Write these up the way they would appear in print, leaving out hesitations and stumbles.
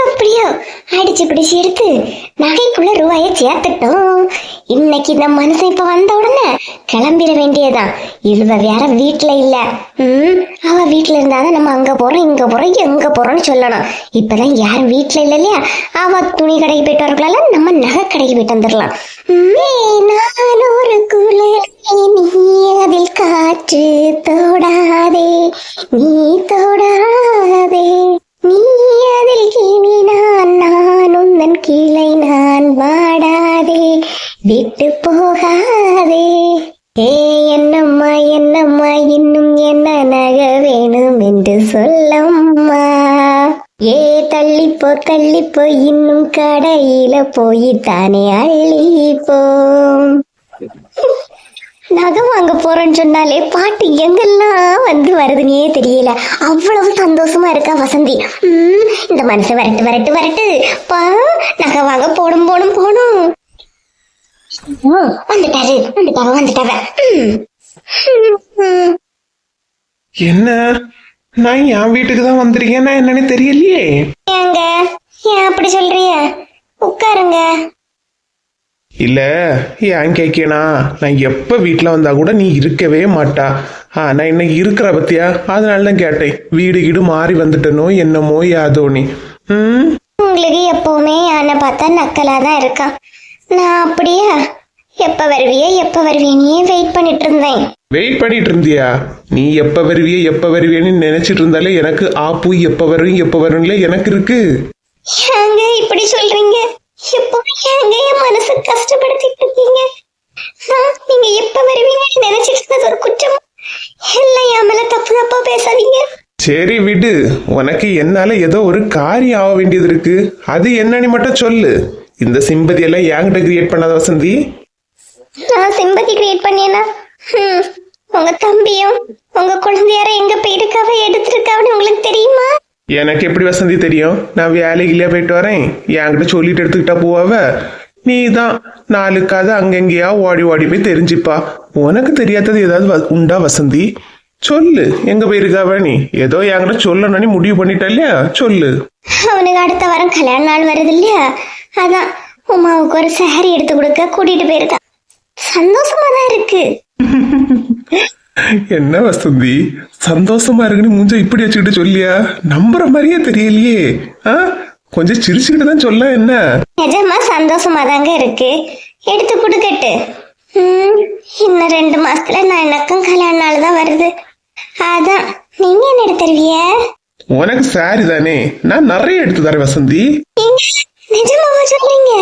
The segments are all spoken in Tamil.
எப்படியோ அடிச்சு பிடிச்சு எடுத்து நகைக்குள்ள ரூபாய சேர்த்துட்டோம். இன்னைக்கு இந்த மனுஷன் இப்ப வந்த உடனே கிளம்பிட வேண்டியதான். இவ வேற வீட்டுல இல்ல. அவ வீட்டுல இருந்தாதான் நம்ம அங்க போறோம் இங்க போறோம் எங்க போறோம்னு சொல்லணும். இப்பதான் யாரும் வீட்டுல இல்ல இல்லையா? அவ துணி கடைக்கு போயிட்டு வரக்குள்ள நம்ம நகை கடைக்கு போயிட்டு வந்துடலாம். நான் ஒரு குளிர் நீ அதில் காற்று தோடாதே நீ தோடாதே நீ அதில் கிளி நான் உந்தன் கிளை நான் வாடாதே விட்டு போகாதே. ஏ என்னம்மா என்னம்மா இன்னும் என்ன நகை வேணும் என்று சொல்லம்மா. ஏ தள்ளிப்போ இன்னும் கடையில போய் தானே அள்ளிப்போம். நகை வாங்க போறேன்னு சொன்னாலே பாட்டு எங்கெல்லாம் வந்து வருதுன்னே தெரியல. அவ்வளவு சந்தோஷமா இருக்கா வசந்தி. இந்த மனசை வரட்டு வரட்டு வரட்டு பா நகை வாங்க போடும் போடும் போடும். வந்துட்டாவ. என்ன நான் என் வீட்டுக்கு தான் வந்திருக்கேன்னா என்னன்னு தெரியலையே. ஏங்க ஏன் அப்படி சொல்றிய? உட்காருங்க. இல்ல ஏன் கேக்கேனா, நான் எப்ப வீட்டுல வந்தா கூட நீ இருக்கவே மாட்டா. நான் இன்னைக்கு இருக்கிற பத்தியா, அதனாலதான் கேட்டேன். வீடு கீடு மாறி வந்துட்டனோ என்னமோ யாதோ நீ. உங்களுக்கு எப்பவுமே யானை பார்த்தா நக்கலாதான் இருக்கான். நான் அப்படியா எப்ப வருவியே வெயிட் பண்ணிட்டு இருந்தேன். வெயிட் பண்ணிட்டு இருந்தியா? நீ எப்ப வருவியன்னு நினைச்சிட்டு இருந்தாலே எனக்கு ஆப்பு எப்ப வரும்ல எனக்கு இருக்கு. ஏங்க இப்படி சொல்றீங்க? எப்பவுமே ஏங்க என் மனசு கஷ்டப்படுத்திட்டு இருக்கீங்க? நீங்க எப்ப வருவீங்கன்னு நினைச்சிட்டு இருந்தது ஒரு குற்றம். எல்லாம் என் மேல தப்பா பேசாதீங்க. சரி விடு, உனக்கு என்னால ஏதோ ஒரு காரியம் ஆக வேண்டியது இருக்கு. அது என்னன்னு மட்டும் சொல்லு. இந்த சிம்பதி எல்லாம் என்கிட்ட கிரியேட் பண்ணாத வசந்தி. நான் சிம்பதி கிரியேட் பண்ணியேனா? உங்க தம்பியும் உங்க குழந்தையார எங்க போயிருக்காவ எடுத்திருக்காவன்னு உங்களுக்கு தெரியுமா? எனக்கு எப்படி வசந்தி தெரியும்? நான் வேலைக்குள்ளே போயிட்டு வரேன், என்கிட்ட சொல்லிட்டு எடுத்துக்கிட்டா போவாவ. நீ தான் நாளுக்காக அங்கெங்கேயா ஓடி போய் தெரிஞ்சுப்பா. உனக்கு தெரியாதது ஏதாவது உண்டா வசந்தி? சொல்லு, எங்க போயிருக்காவ? நீ ஏதோ என்கிட்ட சொல்லணும்னு முடிவு பண்ணிட்ட இல்லையா? சொல்லு. அவனுக்கு அடுத்த வாரம் கல்யாண நாள் வருது இல்லையா? அதான் உமாவுக்கு ஒரு சாரி எடுத்து கொடுக்க கூட்டிட்டு போயிருக்கான். சந்தோஷமா தான் இருக்கு. என்ன வசந்தி சந்தோஷமா இருக்குன்னு மூஞ்ச இப்படி வச்சுக்கிட்டு சொல்லியா? நம்புற மாதிரியே தெரியலையே. கொஞ்சம் சிரிச்சுக்கிட்டு தான் சொல்ல. என்ன நிஜமா சந்தோஷமா தாங்க இருக்கு. எடுத்து கொடுக்கட்டு. இன்னும் 2 மாசத்துல நான் எனக்கும் கல்யாண நாள் தான் வருது. அதான் நீங்க என்ன எடுத்து தருவிய? உனக்கு சாரி தானே, நான் நிறைய எடுத்து தரேன் வசந்தி. நிஜமாவா சொல்றீங்க?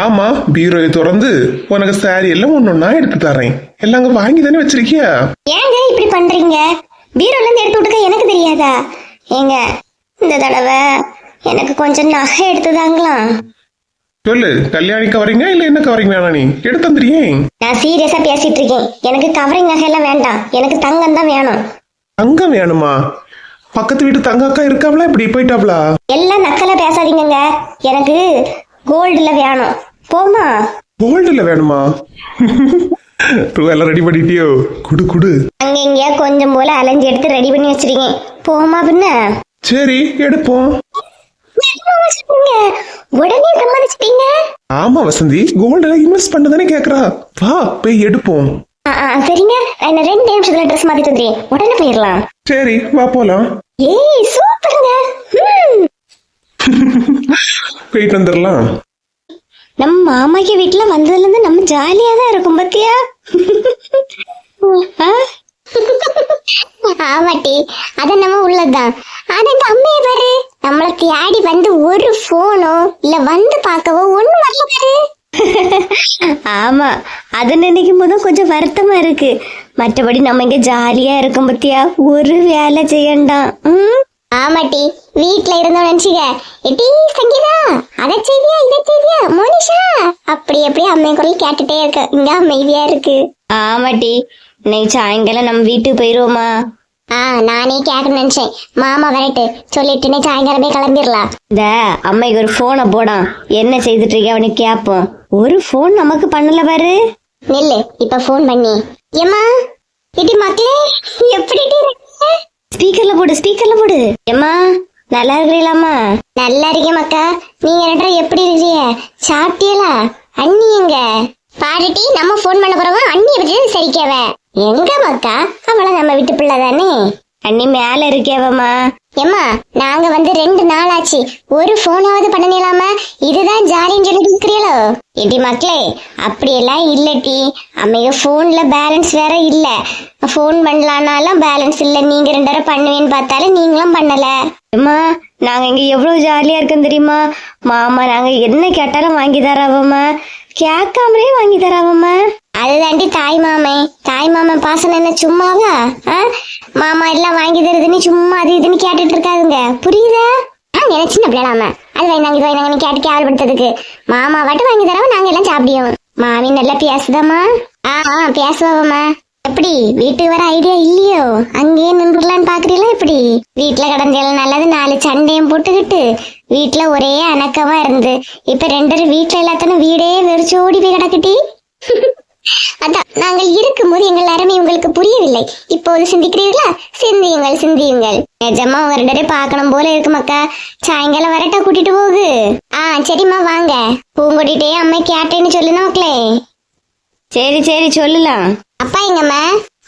ஆமா, பீரோயை திறந்து உனக்கு சாரி எல்லாம் ஒன்னொன்னா எடுத்து தரேன். எல்லாம் அங்க வாங்கி தானே வச்சிருக்கியா? ஏங்க இப்படி பண்றீங்க? பீரோல இருந்து எடுத்து விட்டுக்க எனக்கு தெரியாதா? ஏங்க இந்த தடவை எனக்கு கொஞ்சம் நகை எடுத்துதாங்களாம். சொல்லு, கல்யாணிக்கு வரீங்க இல்ல என்ன கவரிங் வேணா? நீ எடுத்து வந்துறியே. நான் சீரியஸா பேசிட்டு இருக்கேன். எனக்கு கவரிங் நகை எல்லாம் வேண்டாம். எனக்கு தங்கம் தான் வேணும். தங்கம் வேணுமா? பக்கத்து வீட்டு தங்க அக்கா இருக்காவளா? இப்படி போயிட்டாவளா? எல்லாம் நக்கலா பேசாதீங்க. எனக்கு கோல்டுல வேணும். போமா? கோல்டுல வேணுமா? எல்லாம் ரெடி பண்ணிட்டியோ? குடு. அங்க இங்க கொஞ்சம் போல அலைஞ்சு எடுத்து ரெடி பண்ணி வச்சிருக்கேன். போமா பின்ன? சரி எடுப்போம். உடனே சம்மதிச்சிட்டீங்க? ஆமா வசந்தி, கோல்டுல இன்வெஸ்ட் பண்ணதானே கேக்குறா. வா போய் எடுப்போம். சரிங்க, நான் 2 நிமிஷத்துல ட்ரெஸ் மாத்திட்டு வந்துறேன். உடனே போயிடலாம். சரி வா போலாம். ஏய் சூப்பருங்க. போயிட்டு வந்துடலாம். நம்ம மாமாக்கு வீட்டுல வந்ததுல இருந்து நம்ம ஜாலியா தான் இருக்கும் பத்தியா? ஆமாட்டி, அத நம்ம உள்ளதான். ஆனா இந்த அம்மையை பாரு, நம்மள தேடி வந்து ஒரு போனோ இல்ல வந்து பார்க்கவோ ஒண்ணு வரல பாரு. ஆமா, அது நினைக்கும் போதும் கொஞ்சம் வருத்தமா இருக்கு. மற்றபடி நம்ம இங்க ஜாலியா இருக்கும் பத்தியா? ஒரு வேலை செய்யண்டாம். ஆமாட்டி, வீட்டுல இருந்தோம் நினைச்சுக்க. எட்டி சங்கீதா, அதை செய்தியா இதை செய்தியா மோனிஷா, அப்படி அம்மை குரல் கேட்டுட்டே இருக்க. இங்க அமைதியா இருக்கு. ஆமாட்டி, இன்னைக்கு சாயங்காலம் நம்ம வீட்டுக்கு போயிருவோமா? நானே கேட்க நினைச்சேன். மாமா வரட்டு சொல்லிட்டு சாயங்காலமே கிளம்பிடலாம். இந்த அம்மைக்கு ஒரு போனை போடான். என்ன செய்துட்டு இருக்க அவனுக்கு கேப்போம். ஒரு போன் நமக்கு பண்ணல பாரு. நெல்லு இப்ப போன் பண்ணி. ஏமா இடி மக்களே எப்படி? ஸ்பீக்கர்ல போடு. ஏம்மா நல்லா இருக்கிறீங்களாம்மா? நல்லா இருக்கேன் மக்கா. நீங்க ரெண்டரை எப்படி இருக்கீங்க? சாப்பிட்டீங்களா? அண்ணி எங்க? பாருட்டி, நம்ம போன் பண்ண போறவ அண்ணியை பத்தி சரிக்கவ எங்க மக்கா? அவள நம்ம வீட்டு பிள்ளை தானே. அண்ணி மேல இருக்கேவம்மா. ஏம்மா, நாங்க வந்து 2 நாள் ஆச்சு, ஒரு போனாவது பண்ணலாம? இதுதான் ஜாலின்னு சொல்லி இருக்கிறீங்களோ? இடி மக்களே, அப்படியெல்லாம் இல்லட்டி. அம்மைய போன்ல பேலன்ஸ் வேற இல்ல. போன் பண்ணலான்னாலும் பேலன்ஸ் இல்ல. நீங்க 2 தடவை பண்ணுவேன்னு பார்த்தாலும் நீங்களும் பண்ணல. அம்மா, நாங்க இங்க எவ்வளவு ஜாலியா இருக்கோம் தெரியுமா? மாமா நாங்க என்ன கேட்டாலும் வாங்கி தராவம்மா, கேட்காமலே வாங்கி தராவம்மா. அதுதாண்டி தாய் மாமன் பாசனம் என்ன சும்மாவா? மாமா எல்லாம் வாங்கி தருதுன்னு சும்மா அது இதுன்னு கேட்டுட்டு இருக்காதுங்க, புரியுதா? நினைச்சுன்னு அப்படிலாம அது வாங்கினாங்க இது வாங்கினாங்கன்னு கேட்டு கேவல்படுத்துறதுக்கு மாமா வாட்டு வாங்கி தரவ நாங்க எல்லாம் சாப்பிடுவோம். மாமி நல்லா பேசுதாம்மா? பேசுவாவம்மா. எப்படி வீட்டுக்கு வர ஐடியா இல்லையோ? அங்கேயே நின்றுலான்னு பாக்குறீங்களா? எப்படி வீட்டுல கடந்தெல்லாம் நல்லது 4 சண்டையும் போட்டுக்கிட்டு வீட்டுல ஒரே அணக்கமா இருந்து இப்ப 2 வீட்டுல எல்லாத்தனும் வீடே வெறிச்சு ஓடி போய் கிடக்குட்டி. அதான் நாங்கள் இருக்கும்போது எங்கள் அருமை உங்களுக்கு புரியவில்லை. இப்போது சிந்திக்கிறீர்களா? சிந்தியுங்கள். நிஜமா உங்க 2 பேரையும் பார்க்கணும் போல இருக்கு மக்கா. சாயங்காலம் வரட்டா கூட்டிட்டு போகு. சரிம்மா வாங்க. பூங்கொட்டிட்டே அம்மா கேட்டேன்னு சொல்லுனா மக்களே. சரி சொல்லலாம். அப்பா எங்கம்மா?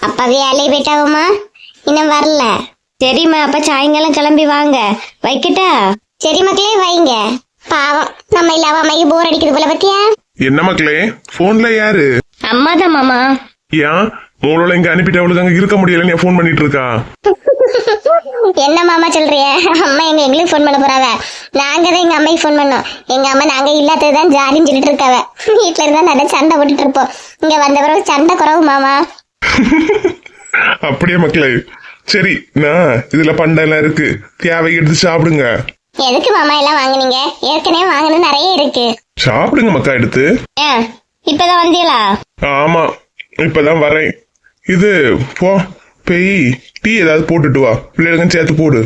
அப்பா வேலையை போயிட்டாவம்மா, இன்னும் வரல. சரிம்மா, அப்ப சாயங்காலம் கிளம்பி வாங்க. வைக்கட்டா? சரி மக்களே வைங்க. பாவம் நம்ம இல்லாம அம்மைக்கு போர் அடிக்குது போல. பத்தியா என்ன மக்களே, போன்ல யாரு? அம்மாதான் மாமா. ஏன் மூளோல இங்க அனுப்பிட்டு அவளுக்கு அங்க இருக்க முடியலன்னு என் போன் பண்ணிட்டு இருக்கா? என்ன மாமா சொல்றிய? அம்மா எங்களுக்கு போன் பண்ண போறாவ. நாங்க தான் எங்க அம்மைக்கு போன் பண்ணோம். எங்க அம்மா நாங்க இல்லாததுதான் ஜாலின்னு சொல்லிட்டு இருக்காவ. வீட்டுல இருந்தா நிறைய சண்டை போட்டுட்டு இருப்போம். இங்க வந்த பிறகு சண்டை குறவு மாமா. அப்படியே மக்களே, சரி நான் இதுல பண்டெல்லாம் இருக்கு, தேவை எடுத்து சாப்பிடுங்க. எதுக்கு மாமா எல்லாம் வாங்குனீங்க? ஏற்கனவே வாங்கினது நிறைய இருக்கு. சாப்பிடுங்க மக்கா எடுத்து. இப்பதான் வந்தீங்களா? ஆமா, இப்பதான் வரேன். இது போ போய் டீ ஏதாவது போட்டுட்டு வா, பிள்ளைகளுக்கும் சேர்த்து போடு.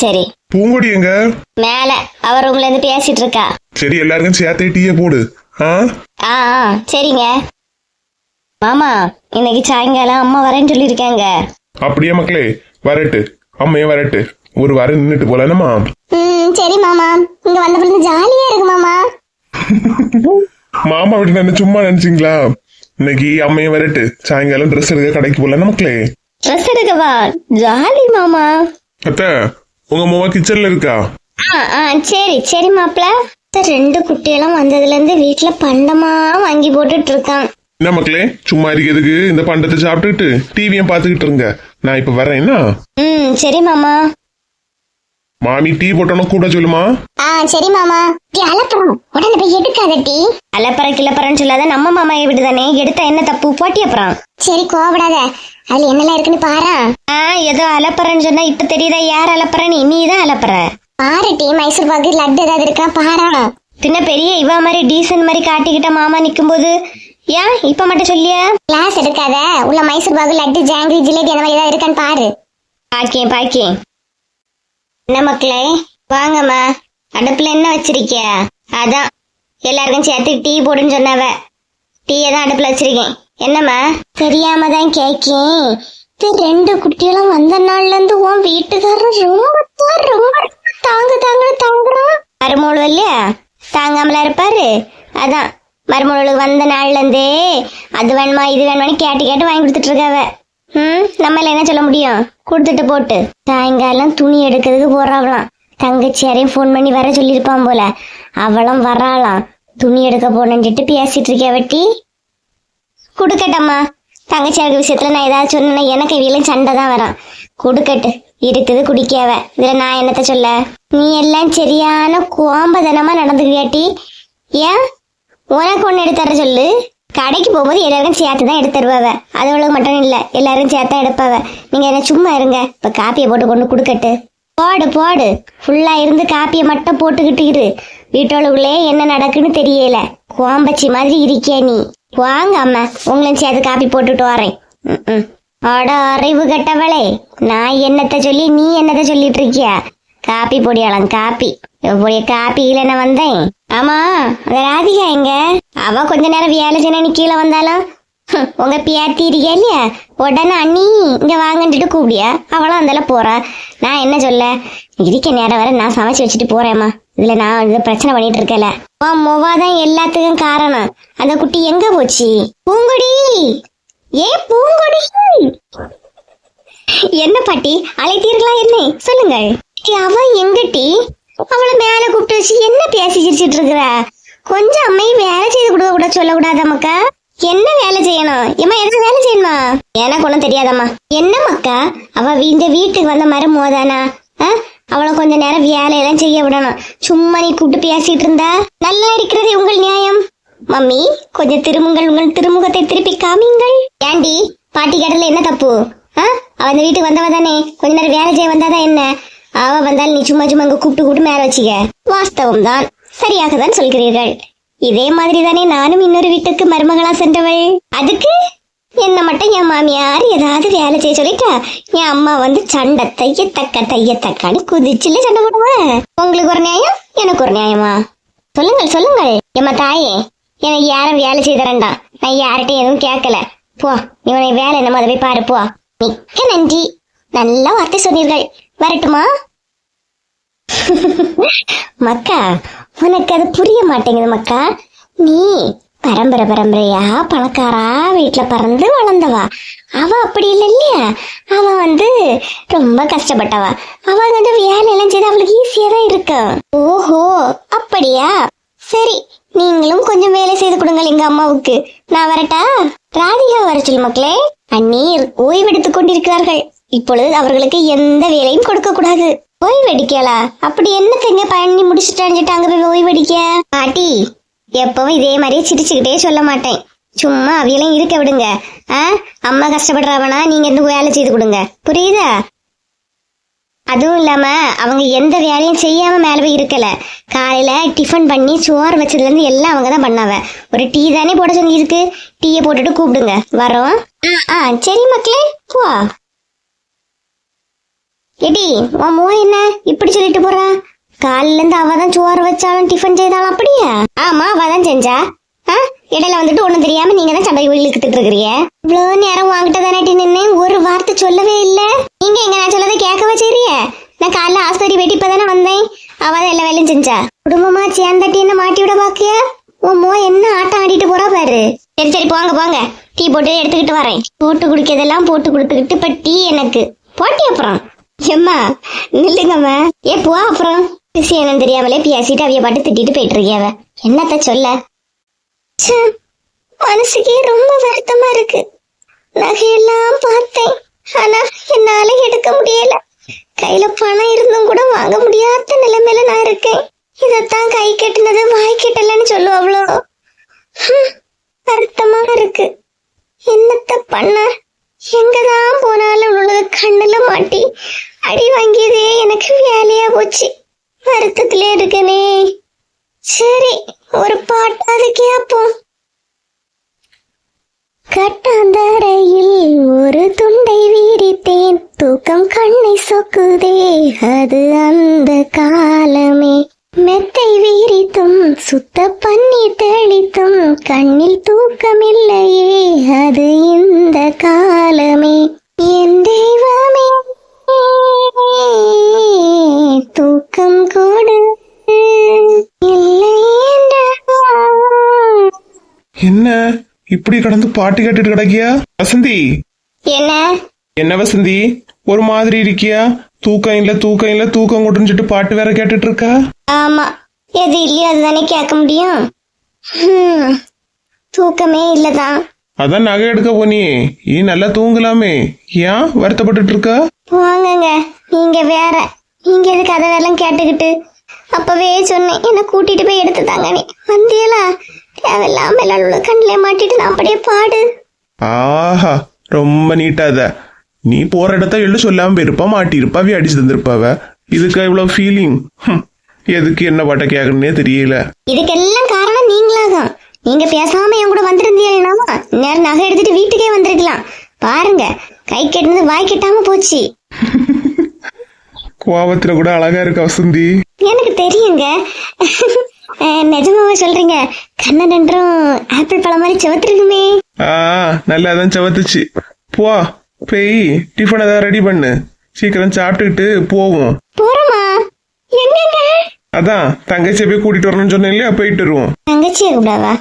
சரி. பூங்கொடி எங்க? மேல அவர் ரூம்ல இருந்து பேசிட்டு இருக்கா. சரி, எல்லாருக்கும் சேர்த்து டீயை போடு. சரிங்க மாமா. இன்னைக்கு சாயங்காலம் அம்மா வரேன்னு சொல்லிருக்காங்க. அப்படியே மக்களே, வரட்டு அம்மையே வரட்டு, ஒரு வாரம் நின்னுட்டு போலானமா? சரி மாமா, இங்க வந்த பிறகு ஜாலியா இருக்கு மாமா. மாமா வீட்டு என்ன சும்மா நினைச்சீங்களா? இன்னைக்கு அம்மையும் வரட்டு, சாயங்காலம் ட்ரெஸ் எடுக்க கடைக்கு போல மக்களே. ட்ரெஸ் எடுக்கவா? ஜாலி மாமா. அத்த, உங்க மாமா கிச்சன்ல இருக்கா? சரி மாப்பிள்ள. 2 குட்டியெல்லாம் வந்ததுல இருந்து வீட்டுல பண்டமா வாங்கி போட்டுட்டு இருக்கான். என்ன மக்களே, சும்மா இருக்கிறதுக்கு இந்த பண்டத்தை சாப்பிட்டுட்டு டிவியும் பாத்துக்கிட்டு இருங்க. நான் இப்ப வரேன்னா? சரி மாமா. மாமி டீ போட்டோன்னு கூட சொல்லுமா? சரி மாமா. அலப்பறம் உடனே போய் எடுக்காத டீ. அலப்பற கிளப்பறன்னு சொல்லாத, நம்ம மாமாயை விடுதானே, எடுத்தா என்ன தப்பு? போட்டி அப்புறம். சரி கோவப்படாத, அதுல என்னெல்லாம் இருக்குன்னு பாரு. ஏதோ அலப்பறன்னு சொன்னா இப்ப தெரியுதா யார் அலப்பற? நீதான் அலப்பற. பாரு டீ, மைசூர் பாக்கு லட்டு ஏதாவது இருக்கா பாரு. பின்ன பெரிய இவ மாதிரி டீசன்ட் மாதிரி காட்டிக்கிட்ட மாமா நிக்கும் போது ஏன் இப்ப மட்டும் சொல்லியா? கிளாஸ் எடுக்காத, உள்ள மைசூர் பாக்கு லட்டு ஜாங்கிரி ஜிலேபி அந்த மாதிரி ஏதாவது இருக்கான்னு பாரு. பாக்கேன். என்ன மக்களே வாங்கம்மா, அடுப்புல என்ன வச்சிருக்கிய? அதான் எல்லாருக்கும் சேர்த்து டீ போடுன்னு சொன்னவ, டீயை தான் அடுப்புல வச்சிருக்கேன். என்னம்மா? தெரியாம தான் கேக்கேன். 2 குட்டிகளும் வந்த நாள்ல இருந்து உன் வீட்டுக்காரர் ரொம்ப தாங்குறான். மருமூள் இல்லையா, தாங்காமல இருப்பாரு. அதான் மருமூளுக்கு வந்த நாள்ல இருந்தே அது வேணுமா இது வேணுமான்னு கேட்டு வாங்கி கொடுத்துட்டு இருக்காவ. நம்மள என்ன சொல்ல முடியும்? கொடுத்துட்டு போட்டு. சாயங்காலம் துணி எடுக்கிறதுக்கு போறாவலாம். தங்கச்சி யாரையும் போன் பண்ணி வர சொல்லியிருப்பான் போல, அவளும் வராளாம். துணி எடுக்க போனேன்ட்டு பேசிட்டு இருக்கியா வெட்டி? கொடுக்கட்டம்மா, தங்கச்சி எனக்கு விஷயத்துல நான் ஏதாவது சொன்னா எனக்கு வீலும் சண்டை தான் வரும். கொடுக்கட்டு, இருக்குது குடிக்காவ. இதுல நான் என்னத்த சொல்ல? நீ எல்லாம் சரியான கோம்பதனமா நடந்துக்கியாட்டி. ஏன் உனக்கு ஒண்ணு எடுத்துற சொல்லு. கடைக்கு போகும்போது எல்லாருக்கும் சேர்த்து தான் எடுத்து தருவாவ. அதுவளுக்கு மட்டும் இல்ல, எல்லாரும் சேர்த்தா எடுப்பாவ. நீங்க என்ன சும்மா இருங்க. இப்ப காப்பியை போட்டு கொண்டு கொடுக்கட்டு. போடு ஃபுல்லா இருந்து காப்பியை மட்டும் போட்டுக்கிட்டு இரு. வீட்டோளுக்குள்ளே என்ன நடக்குன்னு தெரியல. கோம்பச்சி மாதிரி இருக்கியா நீ? வாங்க அம்மா, உங்களையும் சேர்த்து காப்பி போட்டுட்டு வரேன். அட அறிவு கட்டவளே, நான் என்னத்த சொல்லி நீ என்னத்த சொல்லிட்டு இருக்கியா? Copy பொடியாளாம் copy. காப்பியில என்ன வந்தேன். ஆமா, அந்த ராதிகா எங்க? அவ கொஞ்ச நேரம் வேலை செய்ய நீ கீழே வந்தாலும் உங்க பியாத்தி இருக்கியா இல்லையா, உடனே அண்ணி இங்க வாங்கன்ட்டு கூப்பிடியா, அவளும் அந்தால போறா. நான் என்ன சொல்ல, இருக்க நேரம் வரை நான் சமைச்சு வச்சுட்டு போறேம்மா. இதுல நான் இது பிரச்சனை பண்ணிட்டு இருக்கல. உன் மொவாதான் எல்லாத்துக்கும் காரணம். அந்த குட்டி எங்க போச்சு? பூங்கொடி, ஏ பூங்கொடி. என்ன பாட்டி அழைத்தீர்களா? என்ன சொல்லுங்கள். அவ எங்கட்டி? அவளை மேல கூப்பிட்டு வச்சு என்ன பேசி சிரிச்சிட்டு இருக்கிற? கொஞ்சம் அம்மை வேலை செய்து கொடுக்க கூட சொல்லக்கூடாது மக்கா? என்ன வேலை செய்யணும்? ஏமா எதுவும் வேலை செய்யணுமா? எனக்கு ஒண்ணும் தெரியாதம்மா. என்ன மக்கா, அவ இந்த வீட்டுக்கு வந்த மாதிரி மோதானா? அவளை கொஞ்ச நேரம் வேலையெல்லாம் செய்ய விடணும். சும்மா நீ கூப்பிட்டு பேசிட்டு இருந்தா நல்லா இருக்கிறது உங்கள் நியாயம். மம்மி கொஞ்சம் திரும்புங்கள், உங்கள் திருமுகத்தை திருப்பி காமிங்கள். ஏண்டி பாட்டி கேட்டதுல என்ன தப்பு? அவ இந்த வீட்டுக்கு வந்தவ தானே, கொஞ்ச நேரம் வேலை செய்ய வந்தாதான் என்ன? அவ வந்தால் நீ சும்மா சும்மா இங்க கூப்பிட்டு மேல வச்சுக்க. வாஸ்தவம் தான், சரியாக தான் சொல்கிறீர்கள். இதே மாதிரி தானே நானும் இன்னொரு வீட்டுக்கு மருமகளா சென்றவள். அதுக்கு என்ன மட்டும் என் மாமியார் ஏதாவது வேலை செய்ய சொல்லிட்டா என் அம்மா வந்து சண்டை தையத்தக்கான்னு குதிச்சுல சண்டை போடுவேன். உங்களுக்கு ஒரு நியாயம், எனக்கு ஒரு நியாயமா? சொல்லுங்கள் சொல்லுங்கள். எம்மா தாயே, எனக்கு யாரும் வேலை செய்தரண்டா. நான் யார்கிட்டையும் எதுவும் கேட்கல. போ, இவனை வேலை என்னமோ அதை போய் பாரு போ. மிக்க நன்றி, நல்ல வார்த்தை சொன்னீர்கள். வரட்டுமா? மக்கா, உனக்கு அது புரிய மாட்டேங்குது மக்கா. நீ பரம்பரையா பணக்காரா வீட்டுல பிறந்து வளர்ந்தவா. அவ அப்படி இல்லை இல்லையா? அவ வந்து ரொம்ப கஷ்டப்பட்டவா. அவ வந்து வேலையெல்லாம் செய்து அவளுக்கு ஈஸியா தான் இருக்கு. ஓஹோ அப்படியா? சரி, நீங்களும் கொஞ்சம் வேலை செய்து கொடுங்கள் எங்க அம்மாவுக்கு. நான் வரட்டா? ராதிகா வர சொல்லு மக்களே. அண்ணீர் ஓய்வெடுத்துக் கொண்டிருக்கிறார்கள். இப்பொழுது அவர்களுக்கு எந்த வேலையும் கொடுக்க கூடாது. ஓய்வெடிக்கலா? அப்படி என்னத்தைங்க பண்ணி முடிச்சுட்டு அங்க போய் ஓய்வெடிக்க? பாட்டி எப்பவும் இதே மாதிரியே சிரிச்சுக்கிட்டே சொல்ல மாட்டேன். சும்மா அவையெல்லாம் இருக்க விடுங்க. அம்மா கஷ்டப்படுறாவனா நீங்க எந்த வேலை செய்து கொடுங்க, புரியுதா? அதுவும் இல்லாம அவங்க எந்த வேலையும் செய்யாம மேல போய் இருக்கல. காலையில டிஃபன் பண்ணி சோறு வச்சதுல இருந்து எல்லாம் அவங்கதான் பண்ணாவ. ஒரு டீ தானே போட சொல்லி இருக்கு, டீயை போட்டுட்டு கூப்பிடுங்க, வரோம். சரி மக்களே, போ. எடி உன் மூவ என்ன இப்படி சொல்லிட்டு போறா? காலையில இருந்து அவதான் சோறு வச்சாலும் டிஃபன் செய்தாலும் அப்படியா? ஆமா, அவதான் செஞ்சா. இடையில வந்துட்டு ஒண்ணும் தெரியாம நீங்க தான் சண்டை இழுத்துட்டு இருக்கிறீங்க. இவ்வளவு நேரம் வாங்கிட்ட தானே நின்று ஒரு வார்த்தை சொல்லவே இல்ல. நீங்க எங்க நான் சொல்லதை கேட்கவா செய்றிய? நான் காலைல ஆஸ்பத்திரி போயிட்டு இப்பதானே வந்தேன். அவதான் எல்லா வேலையும் செஞ்சா. குடும்பமா சேர்ந்தாட்டி என்ன மாட்டி விட பாக்கிய? உன் மோ என்ன ஆட்டம் ஆடிட்டு போறா பாரு. சரி சரி போங்க போங்க, டீ போட்டு எடுத்துக்கிட்டு வரேன். போட்டு குடிக்கிறதெல்லாம் போட்டு கொடுத்துக்கிட்டு இப்ப டீ எனக்கு போட்டி. அப்புறம் எம்மா நில்லுங்கம்மா. ஏ போ. அப்புறம் விஷயம் தெரியாமலே பேசிட்டு அவைய பாட்டு திட்டிட்டு போயிட்டு இருக்கியாவ. என்னத்த சொல்ல? மனசுக்கே ரொம்ப வருத்தமா இருக்கு. நகையெல்லாம் பார்த்தேன், ஆனா என்னால எடுக்க முடியல. கையில பணம் இருந்தும் கூட வாங்க முடியாத நிலைமையில நான் இருக்கேன். இதத்தான் கை கெட்டினது வாய் கெட்டலன்னு சொல்லுவாங்களோ. வருத்தமா இருக்கு. என்னத்த பண்ண? எங்கதான் போனாலும் உள்ளது கண்ணுல மாட்டி அடி வாங்கியதே எனக்கு வேலையா போச்சு. வருத்தத்திலே இருக்கனே. சரி, ஒரு பாட்டாவது கேப்போம். கட்டாந்தரையில் ஒரு துண்டை வீரித்தேன், தூக்கம் கண்ணை சொக்குதே அது அந்த காலமே. மெத்தை வீரித்தும் சுத்த பண்ணி தெளித்தும் கண்ணில் தூக்கமில்லையே அது இந்த காலமே. என் தெய்வமே தூக்கம் கொடு இல்லை என்ற. என்ன இப்படி கடந்து பாட்டு கேட்டுட்டு கிடக்கியா வசந்தி? என்ன என்ன வசந்தி ஒரு மாதிரி இருக்கியா? தூக்கம் இல்ல தூக்கம் கொட்டுன்னு பாட்டு வேற கேட்டுட்டு இருக்கா? ஆமா, எது இல்லையோ அதுதானே கேட்க முடியும். தூக்கமே இல்லதான். அதான் நகை எடுக்க போனியே, நீ நல்லா தூங்கலாமே, ஏன் வருத்தப்பட்டு இருக்கா? வாங்கங்க, நீங்க வேற. நீங்க எதுக்கு அதை வேலாம் கேட்டுக்கிட்டு? அப்பவே சொன்னேன் என்ன கூட்டிட்டு போய் எடுத்து தாங்கனே. வந்தியலா? தேவையில்லாம எல்லாரும் கண்ணிலே மாட்டிட்டு நான் அப்படியே பாடு. ஆஹா, ரொம்ப நீட்டாத. நீ போற இடத்த எழு சொல்லாம போயிருப்பா, மாட்டிருப்பாவே அடிச்சு தந்திருப்பாவ. இதுக்கு இவ்வளவு ஃபீலிங்? எதுக்கு என்ன பாட்ட கேட்கணுன்னே தெரியல. இதுக்கெல்லாம் காரணம் நீங்களாதான். நீங்க பேசாம என் கூட வந்திருந்தீங்கன்னா நேரம் நகை எடுத்துட்டு வீட்டுக்கே வந்திருக்கலாம். பாருங்க, கை கெட்டினது வாய் கெட்டாம போச்சு. கோவத்துல கூட அழகா இருக்க வசந்தி. எனக்கு தெரியுங்க. நிஜமாவே சொல்றீங்க? கண்ணன் என்றும் ஆப்பிள் பழம் மாதிரி செவத்திருக்குமே. ஆ நல்லா தான் சவத்துச்சு. போ போய் டிஃபன் ஏதாவது ரெடி பண்ணு, சீக்கிரம் சாப்பிட்டுக்கிட்டு போவோம். போறோமா? எங்கங்க? அதான் தங்கச்சியை போய் கூட்டிட்டு வரணும்னு சொன்னேன் இல்லையா, போயிட்டு வருவோம். தங்கச்சியை கூடாவா?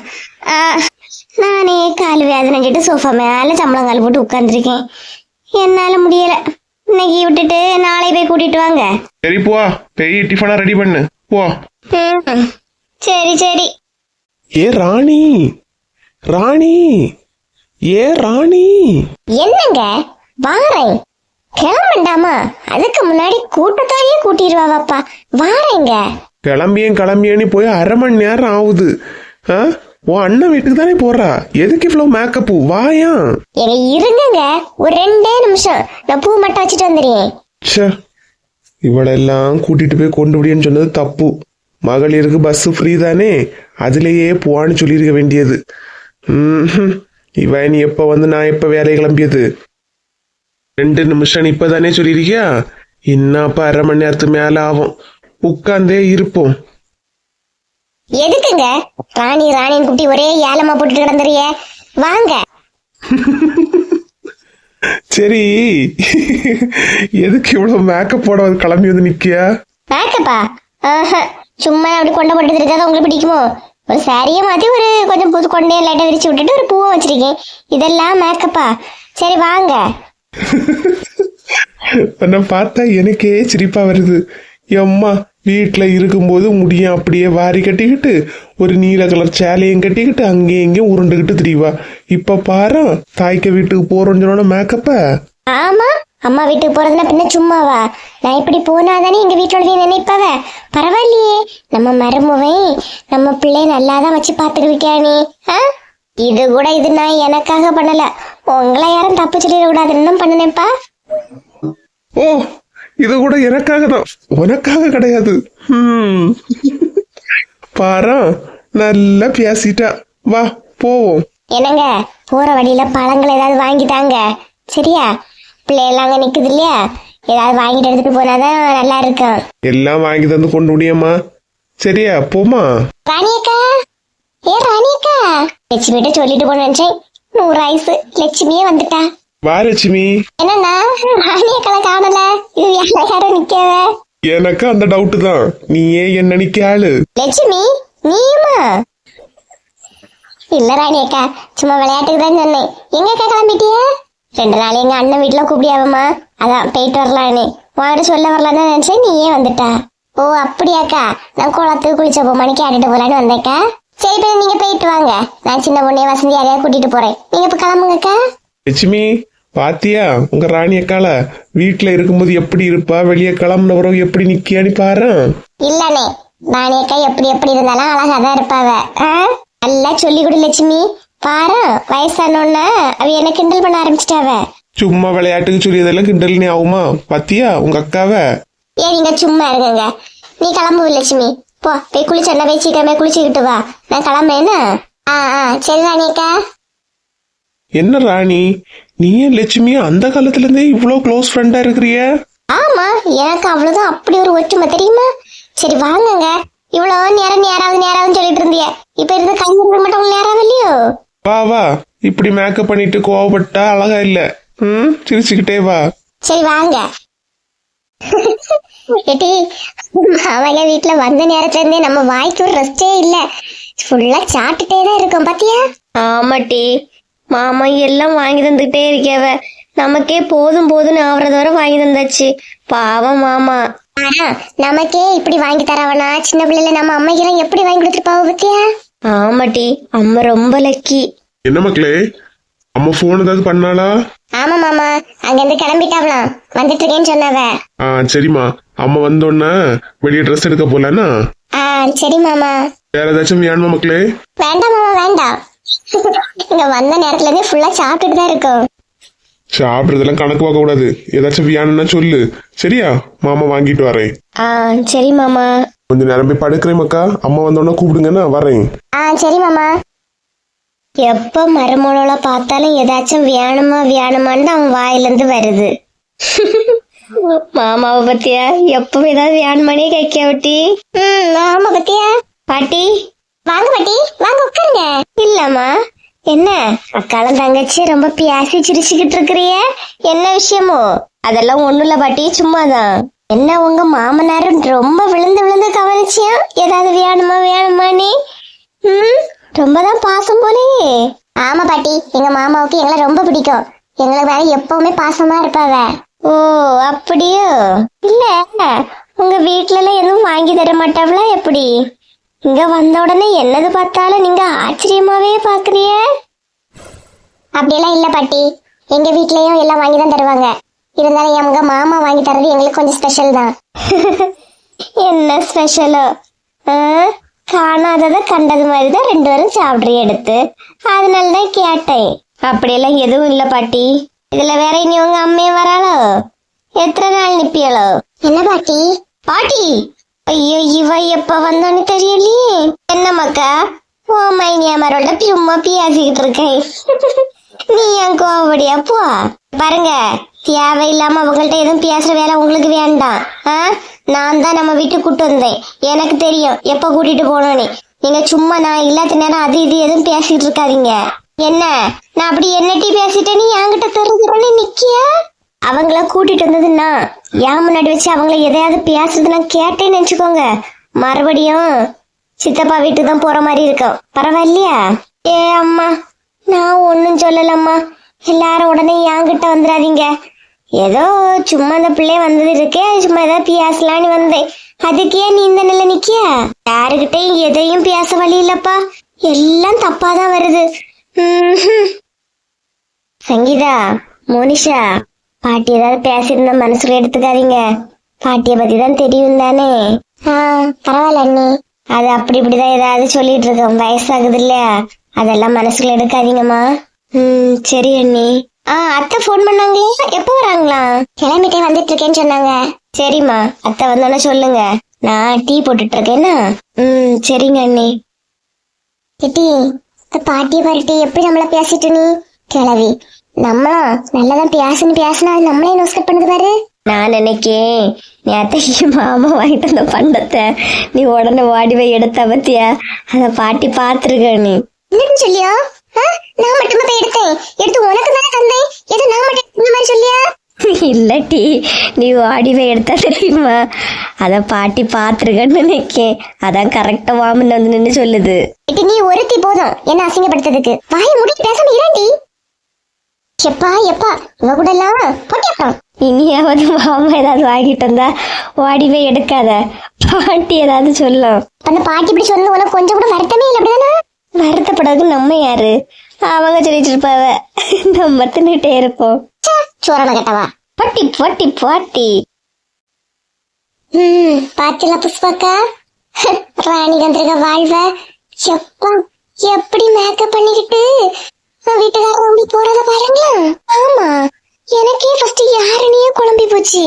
நானே கால் வேதனைக்கிட்டு சோஃபா மேல சம்பளங்கால் போட்டு உட்காந்துருக்கேன். என்னால முடியல. இன்னைக்கு விட்டுட்டு நாளை போய் கூட்டிட்டு வாங்க. சரி போ, போய் டிஃபனா ரெடி பண்ணு போ. சரி சரி. ஏ ராணி, ராணி, ஏ ராணி. என்னங்க வாரேன். கிளம்பண்டாமா? அதுக்கு முன்னாடி கூட்டத்தாலேயே கூட்டிடுவாப்பா. வாரேங்க. கிளம்பியேன்னு போய் 1/2 மணி நேரம் ஆகுது. உன் அண்ணன் வீட்டுக்கு தானே போறா, எதுக்கு இவ்வளவு மேக்கப்? வாயா. இருங்க ஒரு 2 நிமிஷம், நான் பூ மட்டும் வச்சுட்டு வந்துடுறேன். இவளெல்லாம் கூட்டிட்டு போய் கொண்டு விடியன்னு சொன்னது தப்பு. மகளிருக்கு பஸ் ஃப்ரீ தானே, அதுலயே போவான்னு சொல்லியிருக்க வேண்டியது. இவ நீ எப்ப வந்து நான் எப்ப வேலையை கிளம்பியது? 2 நிமிஷம் இப்பதானே சொல்லியிருக்கியா, இன்னப்ப 1/2 மணி நேரத்துக்கு மேல ஆகும். உட்கார்ந்தே இருப்போம். எதுக்குங்க ராணி ராணின்னு குட்டி ஒரே ஏலமா போட்டுட்டு கிடந்துறிய? வாங்க. சரி, எதுக்கு இவ்வளவு மேக்கப் போட கிளம்பி வந்து நிக்கியா? மேக்கப்பா? சும்மா அப்படி கொண்ட போட்டு இருக்காத உங்களுக்கு பிடிக்குமோ? ஒரு சாரியை மாத்தி ஒரு கொஞ்சம் புது கொண்டையை லைட்டா விரிச்சு விட்டுட்டு ஒரு பூவை வச்சிருக்கேன். இதெல்லாம் மேக்கப்பா? சரி வாங்க. உன்னை பார்த்தா எனக்கே சிரிப்பா வருது. எம்மா வீட்டுல இருக்கும்போது முடிய அப்படியே வாரி கட்டிக்கிட்டு ஒரு நீல கலர் சேலையும் கட்டிக்கிட்டு அங்கேயும் இங்கேயும் உருண்டுகிட்டு திரிவா. இப்ப பாரு, தாய்க்க வீட்டுக்கு போறோம்னு சொன்ன மேக்கப்ப. ஆமா, அம்மா வீட்டுக்கு போறதுன்னா பின்ன சும்மாவா? நான் இப்படி போனாதானே எங்க வீட்டோட நினைப்பாவ. பரவாயில்லையே, நம்ம மருமவை நம்ம பிள்ளைய நல்லாதான் வச்சு பாத்துக்கிருக்கானே. இது கூட இது நான் எனக்காக பண்ணல, உங்களை யாரும் தப்பு சொல்லிட கூடாதுன்னு பண்ணனேப்பா. ஓ, இது கூட எனக்காக தான், உனக்காக கிடையாது. பாரா, நல்லா பேசிட்டா. வா போவோம். என்னங்க, போற வழியில பழங்கள் ஏதாவது வாங்கிட்டாங்க சரியா? பிள்ளையெல்லாம் அங்க நிக்குது இல்லையா, ஏதாவது வாங்கிட்டு எடுத்துட்டு போனாதான் நல்லா இருக்கும். எல்லாம் வாங்கி தந்து கொண்டு முடியுமா? சரியா போமா. ராணியக்கா, ராணியக்கா, லட்சுமிகிட்ட சொல்லிட்டு போன நினைச்சேன். 100 ஐஸ். லட்சுமியே வந்துட்டா. வா லட்சுமி. என்னன்னா ராணியக்கால காணல, இது யாரும் நிக்கவ? எனக்கு அந்த டவுட் தான், நீ ஏன் என்ன நிக்காளு? லட்சுமி நீயுமா? இல்ல ராணியக்கா, சும்மா விளையாட்டுக்கு தான் சொன்னேன். எங்கக்கா கிளம்பிட்டிய? 2 நாள் எங்க அண்ணன் வீட்டுல கூப்பிடியாவம்மா, அதான் போயிட்டு வரலான்னு உங்ககிட்ட சொல்ல வரலான்னு நினைச்சேன். நீயே வந்துட்டா. ஓ அப்படியாக்கா, நான் குளத்துக்கு குளிச்ச போமான்னு கேட்டுட்டு போலான்னு வந்தேக்கா. சரி இப்ப நீங்க போயிட்டு வாங்க, நான் சின்ன பொண்ணே வசந்தி யாரையா கூட்டிட்டு போறேன். நீங்க இப்ப கிளம்புங்கக்கா. லட்சுமி பாத்தியா, உங்க ராணி அக்கால வீட்டுல இருக்கும்போது எப்படி இருப்பா, வெளியே கிளம்புன பிறகு எப்படி நிக்கியான்னு பாரு. இல்லனே, ராணியக்கா எப்படி எப்படி இருந்தாலும் அழகாதான் இருப்பாவ. நல்லா சொல்லி கொடு லட்சுமி. பாரு, வயசானோன்னா அவ என்ன கிண்டல் பண்ண ஆரம்பிச்சிட்டாவ. சும்மா விளையாட்டுக்கு சொல்லியதெல்லாம் கிண்டல்னே ஆகுமா? பாத்தியா உங்க அக்காவ? ஏன் நீங்க சும்மா இருங்க. நீ கிளம்பு லட்சுமி, போ போய் குளிச்சா போய் சீக்கிரமே குளிச்சுக்கிட்டு வா. நான் கிளம்புறேன்னா. சரி ராணியக்கா. என்ன ராணி, நீ லட்சுமியும் அந்த காலத்துல இருந்தே இவ்வளவு க்ளோஸ் ஃப்ரெண்டா இருக்கிறிய? ஆமா, எனக்கு அவ்வளவுதான் அப்படி ஒரு ஒற்றுமை தெரியுமா? சரி வாங்குங்க. இவ்வளவு நேரம் சொல்லிட்டு இருந்திய, இப்ப இருந்து கைங்க மட்டும் நேரம் இல்லையோ? வா வா, இப்படி மேக்கப் பண்ணிட்டு கோவப்பட்டா அழகா இல்ல. சிரிச்சுக்கிட்டே வா. சரி வாங்க. ஏட்டி, அவங்க வீட்டுல வந்த நேரத்துல இருந்தே நம்ம வாய்க்கு ஒரு ரெஸ்டே இல்ல, ஃபுல்லா சாப்பிட்டுட்டே தான் இருக்கோம் பாத்தியா? ஆமாட்டி, மாமா எல்லாம் வாங்கி தந்துகிட்டே இருக்கவ. நமக்கே போதும் போதும்னு ஆவறது வரை வாங்கி தந்தாச்சு. பாவம் மாமா. நமக்கே இப்படி வாங்கி தரவனா, சின்ன பிள்ளைல நம்ம அம்மைக்கெல்லாம் எப்படி வாங்கி கொடுத்துருப்பாவ பத்தியா? ஆமாட்டி, அம்மா ரொம்ப லக்கி. என்ன மக்களே, அம்மா போன் ஏதாவது பண்ணாளா? ஆமா மாமா, அங்க இருந்து கிளம்பிட்டாவலாம், வந்துட்டு இருக்கேன்னு சொன்னவ. சரிம்மா, அம்மா வந்தோன்னா வெளியே ட்ரெஸ் எடுக்க போலானா? சரி மாமா. வேற ஏதாச்சும் வேணுமா மக்களே? வேண்டாம் மாமா வேண்டாம், இங்க வந்த நேரத்துல இருந்து ஃபுல்லா சாப்பிட்டுட்டு தான் இருக்கும். சாப்பிடுறதெல்லாம் கணக்கு பார்க்க கூடாது, ஏதாச்சும் வேணும்னா சொல்லு சரியா? மாமா வாங்கிட்டு வரேன். சரி மாமா. கொஞ்ச நேரம் போய் படுக்கிறேன் மக்கா, அம்மா வந்தோன்னா கூப்பிடுங்கன்னா வரேன். சரி மாமா. எப்ப மருமகள பார்த்தாலும் ஏதாச்சும் வேணுமான்னு அவன் வாயிலிருந்து வருது. மாமாவை பத்தியா, எப்பவும் ஏதாவது வேணுமானே கைக்க விட்டி. ஆமா பத்தியா. பாட்டி வாங்க பாட்டி, வாங்க உட்காருங்க. இல்லம்மா, என்ன அக்காலும் தங்கச்சி ரொம்ப பேசி சிரிச்சுக்கிட்டு இருக்கிறிய? என்ன விஷயமோ? அதெல்லாம் ஒண்ணும் இல்ல பாட்டி, சும்மாதான். என்ன உங்க மாமனார் ரொம்ப விழுந்து விழுந்து கவனிச்சியா? ஏதாவது வேணுமா நீ? ரொம்பதான் பாசம் போலயே. ஆமா பாட்டி, எங்க மாமாவுக்கு எங்களை ரொம்ப பிடிக்கும். எங்களுக்கு வேற எப்பவுமே பாசமா இருப்பாவ. ஓ அப்படியோ? இல்ல உங்க வீட்டுல எல்லாம் எதுவும் வாங்கி தர மாட்டாவளா எப்படி? இங்க வந்த உடனே என்னது பார்த்தாலும் நீங்க ஆச்சரியமாவே பாக்குறிய. அப்படியெல்லாம் இல்ல பாட்டி, எங்க வீட்லயும் எல்லாம் வாங்கி தான் தருவாங்க. இருந்தாலும் எங்க மாமா வாங்கி தரது எங்களுக்கு கொஞ்சம் ஸ்பெஷல் தான். என்ன ஸ்பெஷலோ? காணாததை கண்டது மாதிரிதான் 2 பேரும் சாப்பிட்றீ எடுத்து, அதனாலதான் கேட்டேன். அப்படியெல்லாம் எதுவும் இல்ல பாட்டி. இதுல வேற இனி உங்க அம்மையும் வராளோ? எத்தனை நாள் நிப்பியளோ? என்ன பாட்டி? பாட்டி ஐயோ, இவ எப்ப வந்தோன்னு தெரியலையே. என்ன மக்கா ஓ மைனியாமரோட சும்மா பேசிக்கிட்டு இருக்கேன். நீ என் கோவடியா போ. பாருங்க, தேவையில்லாம அவங்கள்ட்ட எதுவும் பேசுற வேலை உங்களுக்கு வேண்டாம். நான் தான் நம்ம வீட்டுக்கு கூட்டு வந்தேன். எனக்கு தெரியும் எப்ப கூட்டிட்டு போனோன்னு. நீங்க சும்மா நான் இல்லாத நேரம் அது இது எதுவும் பேசிட்டு இருக்காதீங்க. என்ன நான் அப்படி என்னட்டி பேசிட்டேன்னு என்கிட்ட தெரிஞ்சுக்கொண்டு நிக்கிய? அவங்கள கூட்டிட்டு வந்ததுன்னா ஏன் முன்னாடி வச்சு அவங்கள எதையாவது பேசுறது நான் கேட்டேன்னு நினைச்சுக்கோங்க, மறுபடியும் சித்தப்பா வீட்டுக்கு தான் போற மாதிரி இருக்கும். பரவாயில்லையா? ஏ அம்மா, நான் ஒன்னும் சொல்லலம்மா. எல்லாரும் உடனே என்கிட்ட வந்துடாதீங்க. ஏதோ சும்மா அந்த பிள்ளைய வந்தது இருக்கே, சும்மா ஏதாவது பேசலான்னு வந்தேன். அதுக்கே நீ இந்த நிலை நிக்கிய? யாருகிட்டையும் எதையும் பேச வழி இல்லப்பா, எல்லாம் தப்பாதான் வருது. சங்கீதா, மோனிஷா, பாட்டி ஏதாவது பேசியிருந்தா மனசுல எடுத்துக்காதீங்க. பாட்டிய பத்தி தான் தெரியும் தானே. பரவாயில்ல அண்ணி, அது அப்படி இப்படிதான் ஏதாவது சொல்லிட்டு இருக்கோம், வயசாகுது இல்லையா, அதெல்லாம் மனசுல எடுக்காதீங்கம்மா. சரி அண்ணி. அத்தை போன் பண்ணாங்களா? எப்போ வராங்களா? கிளம்பிட்டே வந்துட்டு இருக்கேன்னு சொன்னாங்க. சரிம்மா, அத்தை வந்தோன்னு சொல்லுங்க, நான் டீ போட்டுட்டு இருக்கேன்னா. சரிங்க அண்ணி. கிட்டி, பாட்டிய பாருட்டி எப்படி நம்மள பேசிட்டு நீ கிளவி. நம்மளும் நல்லதான் பேசினா அது நம்மளே நோஸ்கட் பண்ணுது பாரு. நான் நினைக்கேன் நேத்தைக்கு மாமா வாங்கிட்டு அந்த பண்டத்தை நீ உடனே ஓடி போய் எடுத்த பத்தியா, அத பாட்டி பாத்துருக்க. நீ என்னன்னு சொல்லியா? நான் மட்டுமா போய் எடுத்து உனக்கு தானே தந்தேன், எது நான் மட்டும் இந்த மாதிரி சொல்லியா? இல்லட்டி, நீ ஓடி போய் எடுத்தா தெரியுமா, அத பாட்டி பாத்துருக்கன்னு நினைக்கேன். அதான் கரெக்டா வாமன் வந்து நின்று சொல்லுது. நீ ஒருத்தி போதும் என்ன அசிங்கப்படுத்துறதுக்கு. வாயை முடிச்சு பேசாம இராண்டி. எப்பா இவ கூட எல்லாம் போட்டியாப்பா. இனியாவது மாமா ஏதாவது வாங்கிட்டு வந்தா ஓடி போய் எடுக்காத, பாட்டி ஏதாவது சொல்லும். அந்த பாட்டி இப்படி சொல்லு, உனக்கு கொஞ்சம் கூட வருத்தமே இல்லை அப்படிதானே? வருத்தப்படாது நம்ம யாரு, அவங்க சொல்லிட்டு இருப்பாவ, நம்ம தின்னுட்டே இருப்போம். சோரண கட்டவா பட்டி போட்டி போட்டி. பாத்தில புஷ்பாக்கா, ராணி கந்திரிக வாழ்வ எப்பா எப்படி மேக்கப் பண்ணிக்கிட்டு வீட்டுக்காரர் ரொம்ப போறத பாருங்களா. ஆமா, எனக்கே ஃபர்ஸ்ட் யாருன்னே குழம்பி போச்சு.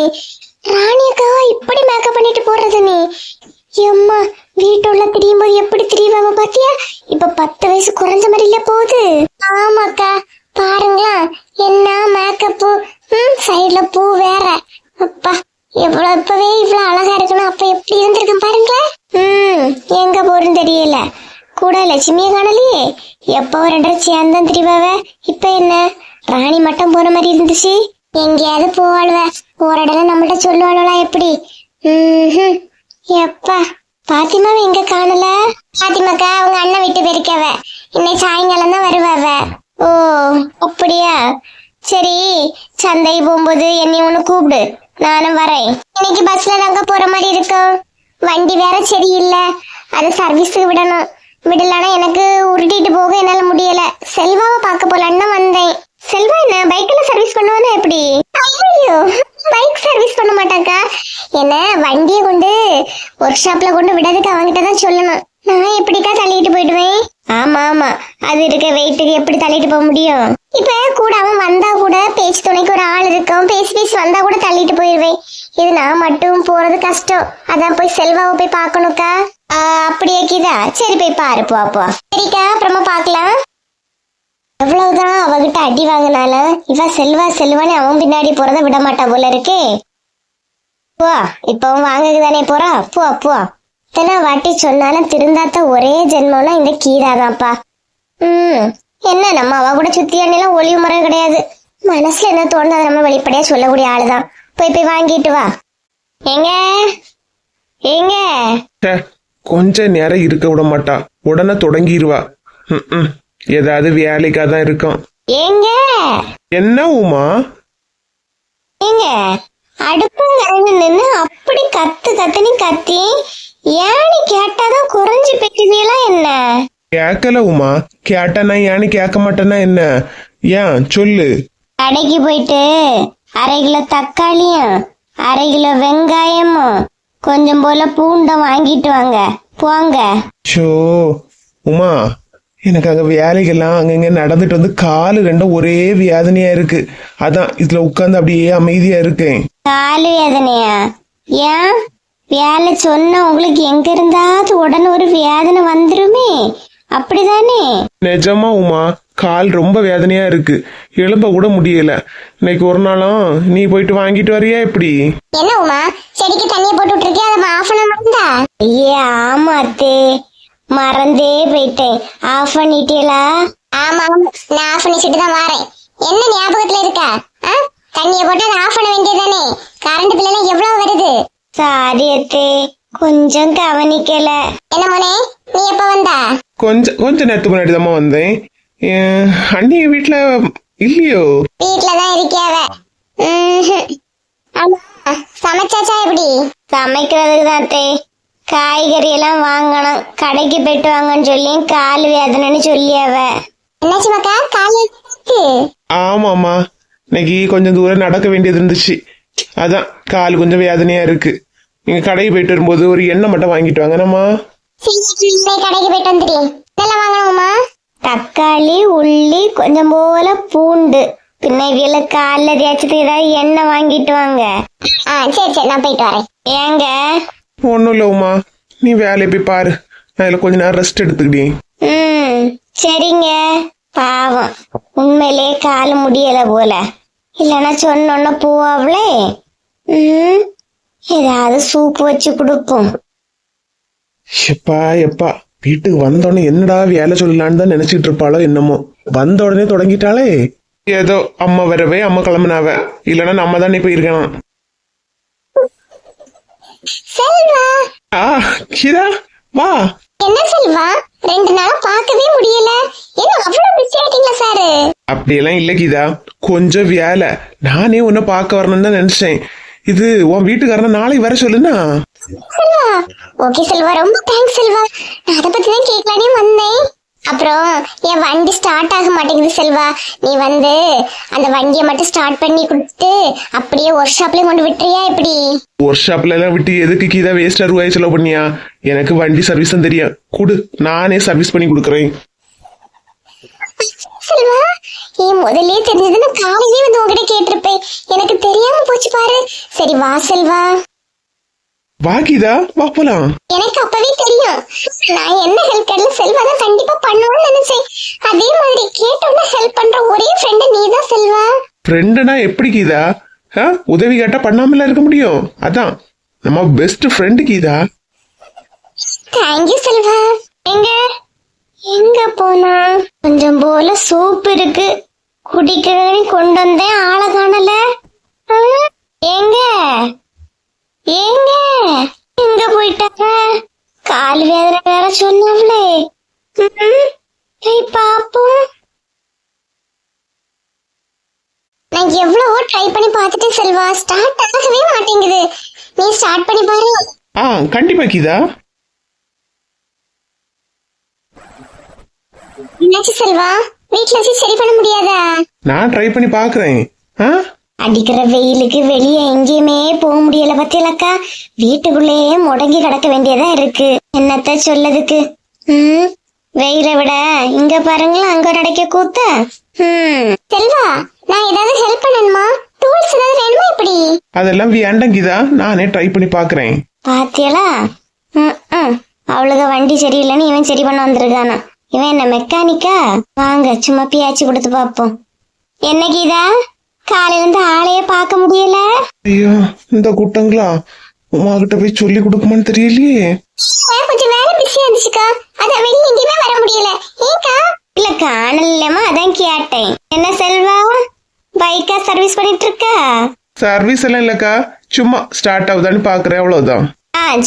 ராணி அக்காவா இப்படி மேக்கப் பண்ணிட்டு போறது நீ? எம்மா, வீட்டுள்ள திரியும் போது எப்படி திரிவாம பாத்தியா? இப்ப 10 வயசு குறைஞ்ச மாதிரி இல்ல போகுது. ஆமாக்கா, பாருங்களா என்ன மேக்கப்பு, சைடுல பூ வேற. அப்பா, இப்பவே இவ்வளவு அழகா இருக்கணும், அப்ப எப்படி இருந்திருக்கும் பாருங்களேன். எங்க போறன்னு தெரியல. கூட லட்சுமியை காணலையே, எப்போ 2 சேர்ந்தான் திரிவாவ. இப்ப என்ன ராணி மட்டும் போன மாதிரி இருந்துச்சு. எங்கேயாவது போவாளுவ, போற இடம் நம்மள்ட்ட சொல்லுவாளா எப்படி? எப்பா, பாத்திமாவை எங்க காணல? பாத்திமாக்கா அவங்க அண்ணன் வீட்டு போயிருக்கவ, இன்னைக்கு சாயங்காலம் தான் வருவாவ. ஓ அப்படியா? சரி, சந்தை போகும்போது என்னை ஒண்ணு கூப்பிடு, நானும் வரேன். இன்னைக்கு பஸ்ல தாங்க போற மாதிரி இருக்கும், வண்டி வேற சரியில்லை, அதை சர்வீஸுக்கு விடணும். விடலானா எனக்கு உருட்டிட்டு போக என்னால முடியல. செல்வாவை பார்க்க போலான்னு வந்தேன். செல்வா என்ன பைக்ல சர்வீஸ் பண்ணுவானா எப்படி? ஐயோ, பைக் சர்வீஸ் பண்ண மாட்டாக்கா. என்ன வண்டியை கொண்டு ஒர்க் ஷாப்ல கொண்டு விடாதுக்கு அவங்கிட்ட தான் சொல்லணும். நான் எப்படிக்கா தள்ளிட்டு போயிடுவேன்? ஆமா, அது இருக்க வெயிட்டுக்கு எப்படி தள்ளிட்டு போக முடியும்? இப்ப கூட அவன் வந்தா கூட பேச்சு துணைக்கு ஒரு ஆள் இருக்கும், பேசி வந்தா கூட தள்ளிட்டு போயிடுவேன். இது நான் மட்டும் போறது கஷ்டம், அதான் போய் செல்வாவை போய் பாக்கணும்க்கா. அப்படியே கீதா, சரி போய் பாரு, போ. சரிக்கா, அப்புறமா பாக்கலாம். எவ்வளவுதான் அவகிட்ட அடி வாங்கினாலும் இவ செல்வான்னு அவன் பின்னாடி போறத விட மாட்டா போல இருக்கே. போ, இப்பவும் வாங்கக்கு தானே போறா, போ. இத்தனை வாட்டி சொன்னாலும் திருந்தாத்த ஒரே ஜென்மம்னா இந்த கீதா தான்ப்பா. என்ன நம்ம அவ கூட சுத்தி எல்லாம் ஒளிவு முறை கிடையாது. மனசுல என்ன தோணுது அதை நம்ம வெளிப்படையா சொல்லக்கூடிய ஆளுதான். போய் வாங்கிட்டு வா. எங்க எங்க ச்சே, கொஞ்ச நேரம் இருக்க விட மாட்டா, உடனே தொடங்கிடுவா. ஏதாவது வேலைக்காக தான் இருக்கும். எங்க என்ன உமா? எங்க அடுப்புங்கரையில நின்னு அப்படி கத்துன்னு கத்தி ஏன்னு கேட்டாதான் குறைஞ்சு பெற்றுவீங்களா என்ன? கேட்கல உமா. கேட்டா நான் ஏன்னு கேட்க மாட்டேன்னா என்ன? ஏன் சொல்லு. கடைக்கு போயிட்டு 1/2 கிலோ தக்காளியும் 1/2 கிலோ வெங்காயமும் கொஞ்சம் போல பூண்டை வாங்கிட்டு வாங்க போங்க. ஷோ உமா, எனக்கு அங்க வேலைகள்லாம் அங்கங்க நடந்துட்டு வந்து காலு ரெண்டும் ஒரே வேதனையா இருக்கு. அதான் இதுல உட்கார்ந்து அப்படியே அமைதியா இருக்கேன். காலு வேதனையா? ஏன் வேலை சொன்ன உங்களுக்கு எங்க இருந்தாவது உடனே ஒரு வேதனை வந்துருமே, அப்படிதானே? நிஜமா உமா, கால் ரொம்ப வேதனையா இருக்கு, எழும்ப கூட முடியல. இன்னைக்கு ஒரு நாளும் நீ போயிட்டு வாங்கிட்டு வரியா எப்படி? என்ன உமா, செடிக்கு தண்ணியை போட்டு விட்டுருக்கே, அதை ஆஃப் பண்ண மறந்தா? ஐயே ஆமாத்தே, மறந்தே போயிட்டேன். ஆஃப் பண்ணிட்டீங்களா? ஆமா, நான் ஆஃப் பண்ணிட்டு தான் வரேன். என்ன ஞாபகத்துல இருக்கா? தண்ணியை போட்டு அதை ஆஃப் பண்ண வேண்டியதானே? கரண்ட் பில் எல்லாம் எவ்வளவு வருது? சாரி அத்தே, கொஞ்சம் கவனிக்கல. என்ன மோனே, நீ எப்ப வந்தா? கொஞ்ச நேரத்துக்கு முன்னாடி தான் வந்தேன். அண்ணி வீட்டுல இல்லையோ? வீட்டுலதான் இருக்கியாவ. சமைச்சாச்சா எப்படி? சமைக்கிறதுக்கு தான் அத்தே, காய்கறி எல்லாம் வாங்கணும், கடைக்கு போயிட்டு வாங்கன்னு சொல்லி கால் வேதனைன்னு சொல்லியாவ. என்னாச்சு மக்கா, கால்? ஆமாமா, இன்னைக்கு கொஞ்சம் தூரம் நடக்க வேண்டியது இருந்துச்சு, அதான் கால் கொஞ்சம் வேதனையா இருக்கு. நீங்க கடைக்கு போயிட்டு வரும்போது ஒரு எண்ணெய் மட்டும் வாங்கிட்டு வாங்க. நம்ம கடைக்கு போயிட்டு வந்துட்டேன். இதெல்லாம் வாங்கணுமா? தக்காளி, உள்ளி, கொஞ்சம் போல பூண்டு, பின்ன இவியல கால்ல தேய்ச்சதுக்கு ஏதாவது எண்ணெய் வாங்கிட்டு வாங்க. சரி நான் போயிட்டு வரேன். ஏங்க? ஒன்னும் இல்ல உமா, நீ வேலையை போய் பாரு, நான் இதுல கொஞ்ச நேரம் ரெஸ்ட் எடுத்துக்கிட்டேன். சரிங்க. பாவம், உண்மையிலே கால் முடியல போல, இல்லைன்னா சொன்னோன்ன போவாங்களே. ஏதாவது சூப்பு வச்சு கொடுப்போம். எப்பா எப்பா, வீட்டுக்கு வந்தோடனே என்னடா வேலை சொல்லலான்னு தான் நினைச்சிட்டு இருப்பாளோ என்னமோ. வந்த உடனே தொடங்கிட்டாளே. ஏதோ அம்மா வரவே அம்மா கிளம்புனாவ, இல்லைன்னா நம்ம தானே போயிருக்கணும். செல்வா, கீதா வா. என்ன செல்வா, 2 நாளா பார்க்கவே முடியல, என்ன அவ்வளவு பிஸி ஆயிட்டீங்களா சாரு? அப்படியெல்லாம் இல்ல கீதா, கொஞ்சம் வேலை. நானே உன்னை பார்க்க வரணும்னு தான் நினைச்சேன். இது உன் வீட்டுக்காரன நாளைக்கு வர சொல்லுனா. செல்வா, ஓகே செல்வா, ரொம்ப தேங்க்ஸ் செல்வா. நான் அதை பத்தி தான் கேட்கலானே வந்தேன். அப்புறம் என் வண்டி ஸ்டார்ட் ஆக மாட்டேங்குது செல்வா, நீ வந்து அந்த வண்டியை மட்டும் ஸ்டார்ட் பண்ணி கொடுத்துட்டு அப்படியே ஒர்க் ஷாப்லயே கொண்டு விட்டுறியா எப்படி? ஒர்க் ஷாப்ல எல்லாம் விட்டு எதுக்கு கீதா வேஸ்டா ரூபாய் செலவு பண்ணியா? எனக்கு வண்டி சர்வீஸ் தான் தெரியும், குடு, நானே சர்வீஸ் பண்ணி கொடுக்குறேன். செல்வா, ஏன் முதல்ல தெரிஞ்சதுன்னா காலையிலே வந்து உங்ககிட்ட கேட்டிருப்பேன், எனக்கு தெரியாம போச்சு பாரு. சரி வா செல்வா. வா கீதா, வா போலாம். எனக்கு அப்பவே தெரியும், நான் என்ன ஹெல்ப் கேட்கல செல்வா தான் கண்டிப்பா பண்ணுவான்னு நினைச்சேன். அதே மாதிரி கேட்டோம்னா ஹெல்ப் பண்ற ஒரே ஃப்ரெண்ட் நீ தான் செல்வா. ஃப்ரெண்டுனா எப்படி கீதா? உதவி கேட்டா பண்ணாமல இருக்க முடியும், அதான் நம்ம best friend Geetha. Thank you Selva. எங்க போனா? கொஞ்சம் போல சூப் இருக்கு, குடிக்கிறேன்னு கொண்டு வந்தேன், ஆளை காணல. எங்க எங்க எங்க போயிட்டாங்க? கால் வேதனை வேற சொன்னாங்களே. பாப்போம். நான் எவ்வளவோ ட்ரை பண்ணி பார்த்துட்டு செல்வா, ஸ்டார்ட் ஆகவே மாட்டேங்குது. நீ ஸ்டார்ட் பண்ணி பாரு. கண்டிப்பா கீதா. என்னாச்சு செல்வா, வீட்டுல வச்சு சரி பண்ண முடியாதா? நான் ட்ரை பண்ணி பாக்குறேன். அடிக்கிற வெயிலுக்கு வெளியே எங்கேயுமே போக முடியல பத்தியலக்கா, வீட்டுக்குள்ளேயே முடங்கி கிடக்க வேண்டியதா இருக்கு. என்னத்த சொல்லதுக்கு? வெயிலை விட இங்க பாருங்களா, அங்க நடக்க கூத்த. செல்வா, நான் ஏதாவது ஹெல்ப் பண்ணணுமா? டூல்ஸ் ஏதாவது வேணுமா இப்படி? அதெல்லாம் வேண்டாம் கீதா, நானே ட்ரை பண்ணி பாக்குறேன். பாத்தியலா, அவளுக்கு வண்டி சரியில்லைன்னு இவன் சரி பண்ண வந்திருக்கானா. இவன் என்ன மெக்கானிக்கா? வாங்க சும்மா பியாச்சு கொடுத்து பாப்போம். என்ன கீதா, காலையில இருந்து ஆளையே பார்க்க முடியல? ஐயோ, இந்த கூட்டங்களா உமா கிட்ட போய் சொல்லி கொடுக்குமான்னு தெரியலையே. கொஞ்சம் வேலை பிஸியா இருந்துச்சுக்கா, அதான் வெளியே எங்கேயுமே வர முடியல. ஏக்கா இல்ல காணலமா, அதான் கேட்டேன். என்ன செல்வா, பைக்கா சர்வீஸ் பண்ணிட்டு இருக்கா? சர்வீஸ் எல்லாம் இல்லக்கா, சும்மா ஸ்டார்ட் ஆகுதான்னு பாக்குறேன், அவ்வளவுதான்.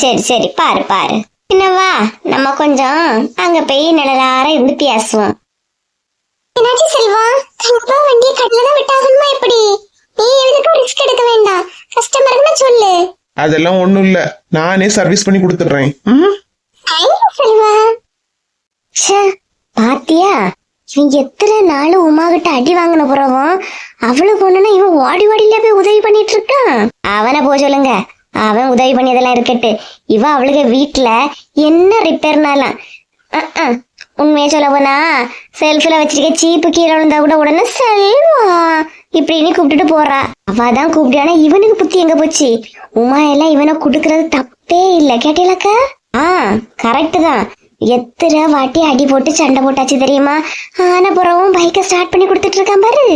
சரி சரி, பாரு பாரு. என்னவா, நம்ம கொஞ்சம் அங்க போய் நிழலார இருந்து பேசுவோம். என்னாச்சு செல்வா, கண்டிப்பா வண்டியை கடல தான் விட்டாகணுமா எப்படி? நீ எதுக்கு ரிஸ்க் எடுக்க வேண்டாம், கஸ்டமர்னு சொல்லு. அதெல்லாம் ஒண்ணும் இல்ல, நானே சர்வீஸ் பண்ணி கொடுத்துடுறேன். செல்வா, பாத்தியா, இவன் எத்தனை நாள் உமா கிட்ட அடி வாங்கின போறவன் அவளுக்கு ஒண்ணுன்னா இவன் ஓடி ஓடில போய் உதவி பண்ணிட்டு இருக்கான். அவனை போ சொல்லுங்க, அவன் உதவி பண்ணியதெல்லாம் இருக்கட்டு. இவ அவளுக்கு வீட்டுல என்ன ரிப்பேர்னாலாம் உண்மையை சொல்ல போனா செல்ஃபில வச்சிருக்க சீப்பு கீழே விழுந்தா கூட உடனே செல்வா இப்படின்னு கூப்பிட்டுட்டு போறா. அவதான் கூப்பிட்டானா இவனுக்கு புத்தி எங்க போச்சு? உமா எல்லாம் இவனை குடுக்கறது தப்பே இல்ல, கேட்டீங்களக்கா? கரெக்ட் தான். எத்தனை வாட்டி அடி போட்டு சண்டை போட்டாச்சு தெரியுமா? ஆன புறவும் பைக்கை ஸ்டார்ட் பண்ணி கொடுத்துட்டு இருக்கான் பாரு.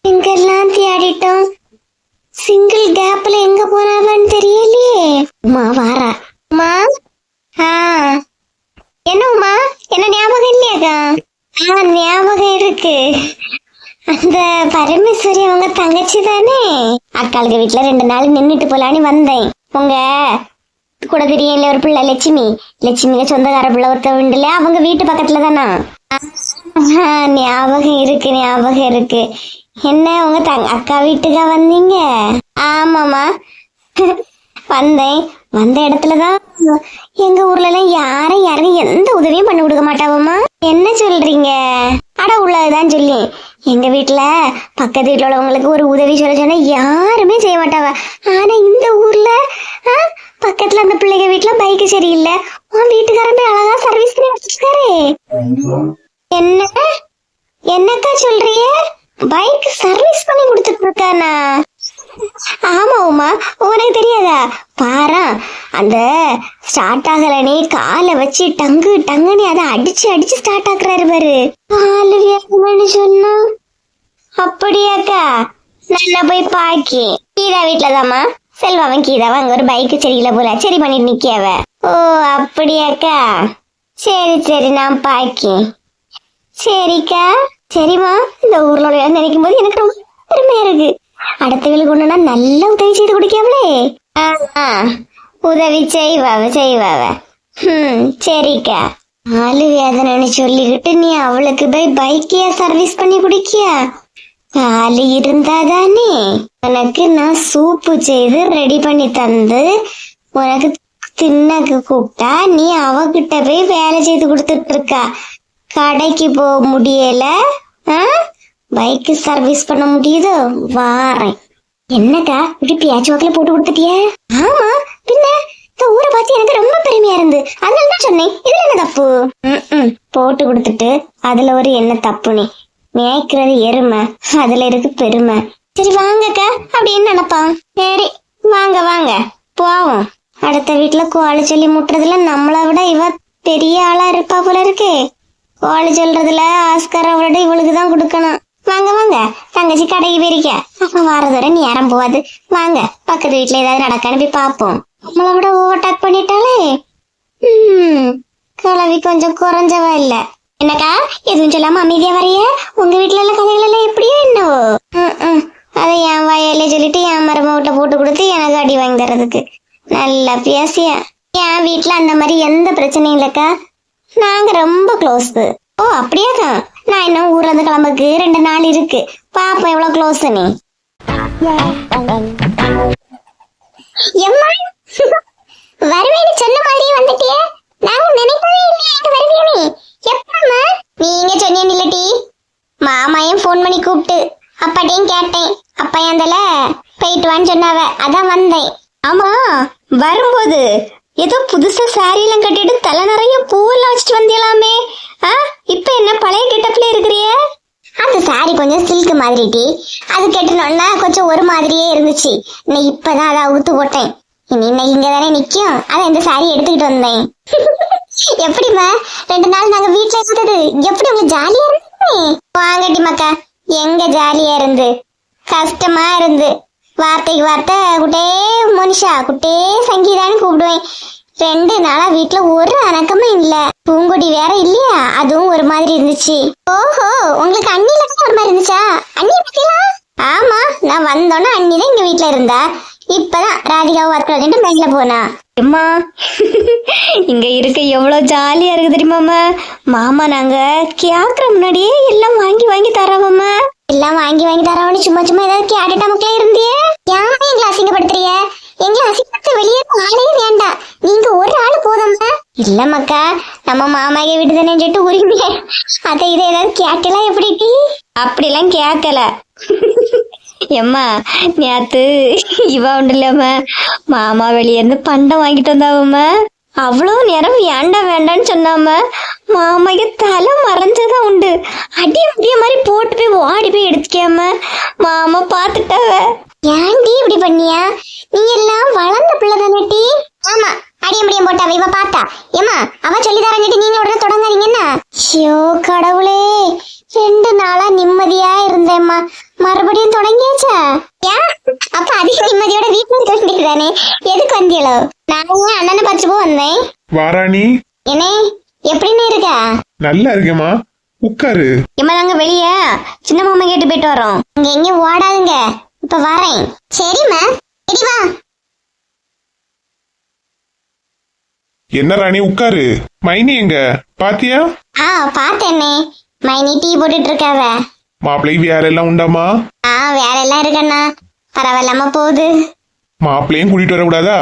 எங்கெல்லாம் தேடிட்டோம், சிங்கிள் கேப்ல எங்க போனாவான்னு தெரியலையே. உமா வாரா. உமா, என்ன உமா, என்ன ஞாபகம் இல்லையாக்கா? ஞாபகம் இருக்கு. அந்த பரமேஸ்வரி அவங்க தங்கச்சி தானே? அக்காளுக்கு வீட்டுல 2 நாள் நின்னுட்டு போலான்னு வந்தேன். உங்க கூட தெரியல ஒரு பிள்ளை லட்சுமி, லட்சுமிங்க சொந்தக்கார பிள்ளை ஒருத்த உண்டுல, அவங்க வீட்டு பக்கத்துல தானா? ஞாபகம் இருக்கு ஞாபகம் இருக்கு. என்ன உங்க அக்கா வீட்டுக்கா வந்தீங்க? ஆமாமா, வந்தேன். வந்த இடத்துலதான் எங்க ஊர்ல எல்லாம் யாரும் எந்த உதவியும் பண்ணி கொடுக்க மாட்டாவம்மா. என்ன சொல்றீங்க? அட உள்ளதுதான் சொல்லி, எங்க வீட்டுல பக்கத்து வீட்டுல உள்ளவங்களுக்கு ஒரு உதவி சொல்ல சொன்னா யாருமே செய்ய மாட்டாவ. ஆனா இந்த ஊர்ல பக்கத்துல அந்த பிள்ளைங்க வீட்டுல பைக் சரியில்லை, உன் வீட்டுக்காரன் போய் அழகா சர்வீஸ் பண்ணி வச்சிருக்காரு. என்னக்கா சொல்றிய? பைக் சர்வீஸ் பண்ணி கொடுத்துட்டு இருக்கானா? ஆமா உமா, உனக்கு தெரியாதா? பாரா, அந்த ஸ்டார்ட் ஆகலனே காலை வச்சு டங்கு டங்குன்னு அதை அடிச்சு அடிச்சு ஸ்டார்ட் ஆக்குறாரு பாரு. காலு வேணும்னு சொன்னா அப்படியாக்கா? நல்லா போய் பாக்கி. கீதா வீட்டுலதாம்மா, செல்வாவன் கீதாவன் அங்க ஒரு பைக்கு சரியில்லை போல, சரி பண்ணிட்டு நிக்கியாவ. ஓ அப்படியாக்கா, சரி சரி, நான் பாக்கி. சரிக்கா, சரிம்மா. இந்த ஊர்ல நினைக்கும் போது எனக்கு ரொம்ப பெருமையா இருக்கு. அடுத்த வீடு கொண்டுனா நல்ல உதவி செய்து குடிக்காமலே. உதவி செய்வாவ. சரிக்கா. ஆளு வேதனைன்னு சொல்லிக்கிட்டு நீ அவளுக்கு போய் பைக்கியா சர்வீஸ் பண்ணி குடிக்கியா? காலு இருந்தாதானே உனக்கு நான் சூப்பு செய்து ரெடி பண்ணி தந்து உனக்கு தின்னக்கு கூப்பிட்டா நீ அவகிட்ட போய் வேலை செய்து கொடுத்துட்டு இருக்கா. கடைக்கு போக முடியல, பைக்கு சர்வீஸ் பண்ண முடியுதோ? வாரேன். என்னக்கா இப்படி பேச்சு வாக்குல போட்டு கொடுத்துட்டிய? ஆமா பின்ன, இந்த ஊரை பார்த்து எனக்கு ரொம்ப பெருமையா இருந்து, அதனால தான் சொன்னேன். இதுல என்ன தப்பு? போட்டு கொடுத்துட்டு அதுல ஒரு என்ன தப்பு? நீ மேய்க்கிறது எருமை, அதுல இருக்கு பெருமை. சரி வாங்கக்கா அப்படின்னு நினைப்பான். சரி வாங்க வாங்க போவோம். அடுத்த வீட்டுல கோழி சொல்லி முட்டுறதுல நம்மளை விட இவ பெரிய ஆளா இருப்பா போல இருக்கே. கோழி சொல்றதுல ஆஸ்கார விட இவளுக்குதான் கொடுக்கணும். வாங்க வாங்க, தங்கச்சி கடைக்கு போயிருக்க, அப்ப வாரதோட நேரம் போவாது. வாங்க, பக்கத்து வீட்டுல ஏதாவது நடக்கான்னு போய் பாப்போம். நம்மளை விட ஓவர்டேக் பண்ணிட்டாலே. கிளவி கொஞ்சம் குறைஞ்சவா இல்ல. என்னக்கா எதுவும் சொல்லாம அமைதியா வரைய? உங்க வீட்டுல எல்லாம் கதைகள் எல்லாம் எப்படியோ என்னவோ? அதை என் வாயில சொல்லிட்டு என் மரம வீட்டுல போட்டு கொடுத்து எனக்கு அடி வாங்கி தர்றதுக்கு நல்லா பேசிய. என் வீட்டுல அந்த மாதிரி எந்த பிரச்சனையும் இல்லக்கா, நாங்க ரொம்ப க்ளோஸ். ஓ அப்படியாக்கா? நான் இன்னும் ஊர்ல இருந்து கிளம்புக்கு 2 நாள் இருக்கு, பாப்போம் எவ்வளவு க்ளோஸ் நீ. வருவேன்னு சொன்ன மாதிரியே வந்துட்டியே, நாங்க நினைக்கவே இல்லையா வருவேன்னு. எப்பமா நீங்க சொன்னீங்க இல்லட்டி? மாமாயும் போன் பண்ணி கூப்பிட்டு அப்பாட்டையும் கேட்டேன். அப்பா ஏந்தல போயிட்டு வான்னு சொன்னாவ, அதான் வந்தேன். ஆமா, வரும்போது ஏதோ புதுசா சாரி எல்லாம் கட்டிட்டு தலை நிறைய பூவெல்லாம் வச்சுட்டு வந்தியலாமே. இப்ப என்ன பழைய கெட்டப்ல இருக்கிறிய? அந்த சாரி கொஞ்சம் சில்க் மாதிரி, அது கட்டணும்னா கொஞ்சம் ஒரு மாதிரியே இருந்துச்சு. இன்னைக்கு இப்பதான் அதை அவுத்து போட்டேன். இன்னைக்கு இங்க தானே நிக்கும், அதான் இந்த சாரி எடுத்துக்கிட்டு வந்தேன். எப்படிமா 2 நாள் நாங்க வீட்டுல இருந்தது எப்படி உங்க ஜாலியா இருந்து? வாங்கட்டி மக்கா, எங்க ஜாலியா இருந்து கஷ்டமா இருந்து. வார்த்தைக்கு வார்த்தை குட்டே மோனிஷா, குட்டே சங்கீதான்னு கூப்பிடுவேன். 2 நாளா வீட்டுல ஒரு அணக்கமும் இல்ல. பூங்கொடி வேற இல்லையா, அதுவும் ஒரு மாதிரி இருந்துச்சு. ஓஹோ, உங்களுக்கு அண்ணில ஒரு மாதிரி இருந்துச்சா? அண்ணி பத்திலாம்? ஆமா, நான் வந்தோன்னே அண்ணி தான் இங்க வீட்டுல இருந்தா. இப்பதான் ராதிகாவை வரக்கூடாதுன்னு மேல போனா. அம்மா இங்க இருக்க எவ்வளவு ஜாலியா இருக்கு தெரியுமாம்மா. மாமா நாங்க கேக்குற முன்னாடியே எல்லாம் வாங்கி வாங்கி தரோம்மா. எல்லாம் வாங்கி வாங்கி தரவனு சும்மா சும்மா ஏதாவது கேட்டுட்டா மக்களே இருந்தியே. ஏன் எங்களை அசிங்கப்படுத்துறிய? எங்களை அசிங்கப்படுத்த வெளியே ஆளே வேண்டாம், நீங்க ஒரு ஆளு போதும்மா. இல்ல மக்கா, நம்ம மாமாயை விடுதேன்னு சொல்லிட்டு உரிமைய அதை இதை ஏதாவது கேட்டலாம் எப்படி? அப்படிலாம் கேட்கல எம்மா. நேத்து இவ உண்டு இல்லாம மாமா வெளியே இருந்து பண்டம் வாங்கிட்டு வந்தாவம்மா. அவ்வளோ நேரம் வேண்டாம் வேண்டான்னு சொன்னாம மாமாக்கு தலை மறைஞ்சதான் உண்டு. அடி அப்படிய மாதிரி போட்டு போய் ஓடி போய் எடுத்துக்காம மாமா பாத்துட்டாவ. ஏன்டி இப்படி பண்ணியா? நீ எல்லாம் வளர்ந்த பிள்ளை தானே? ஆமா, அடியம்படியம் போட்டா இவ பார்த்தா. ஏமா அவ சொல்லி தரஞ்சிட்டு நீங்க உடனே தொடங்காதீங்கன்னா. ஐயோ கடவுளே, 2 நாளா நிம்மதியா இருந்தேம்மா, மறுபடியும் தொடங்கியாச்சா? ஏன் அப்ப அதிக நிம்மதியோட வீட்டுல இருக்க வேண்டியதுதானே? எதுக்கு வந்தியளோ? நான் அண்ணனை பார்த்து போ வந்தேன். வாராணி, என்னே எப்படின்னு இருக்கா? நல்லா இருக்கேம்மா, உட்காரு. ஏமா நாங்க வெளியே சின்ன மாமா கேட்டு போயிட்டு வரோம். இங்க எங்கேயும் ஓடாதுங்க, இப்ப வரேன். சரிம்மா, சரி வா. என்ன ராணி உட்காரு. மைனி எங்க பாத்தியா? பார்த்தேன்னே, மைனி டீ போட்டுட்டு இருக்காவ. மாப்பிள்ளை வேலை எல்லாம் உண்டாமா? வேற எல்லாம் இருக்கண்ணா, பரவாயில்லாம போகுது. மாப்பிள்ளையும் கூட்டிட்டு வரக்கூடாதா?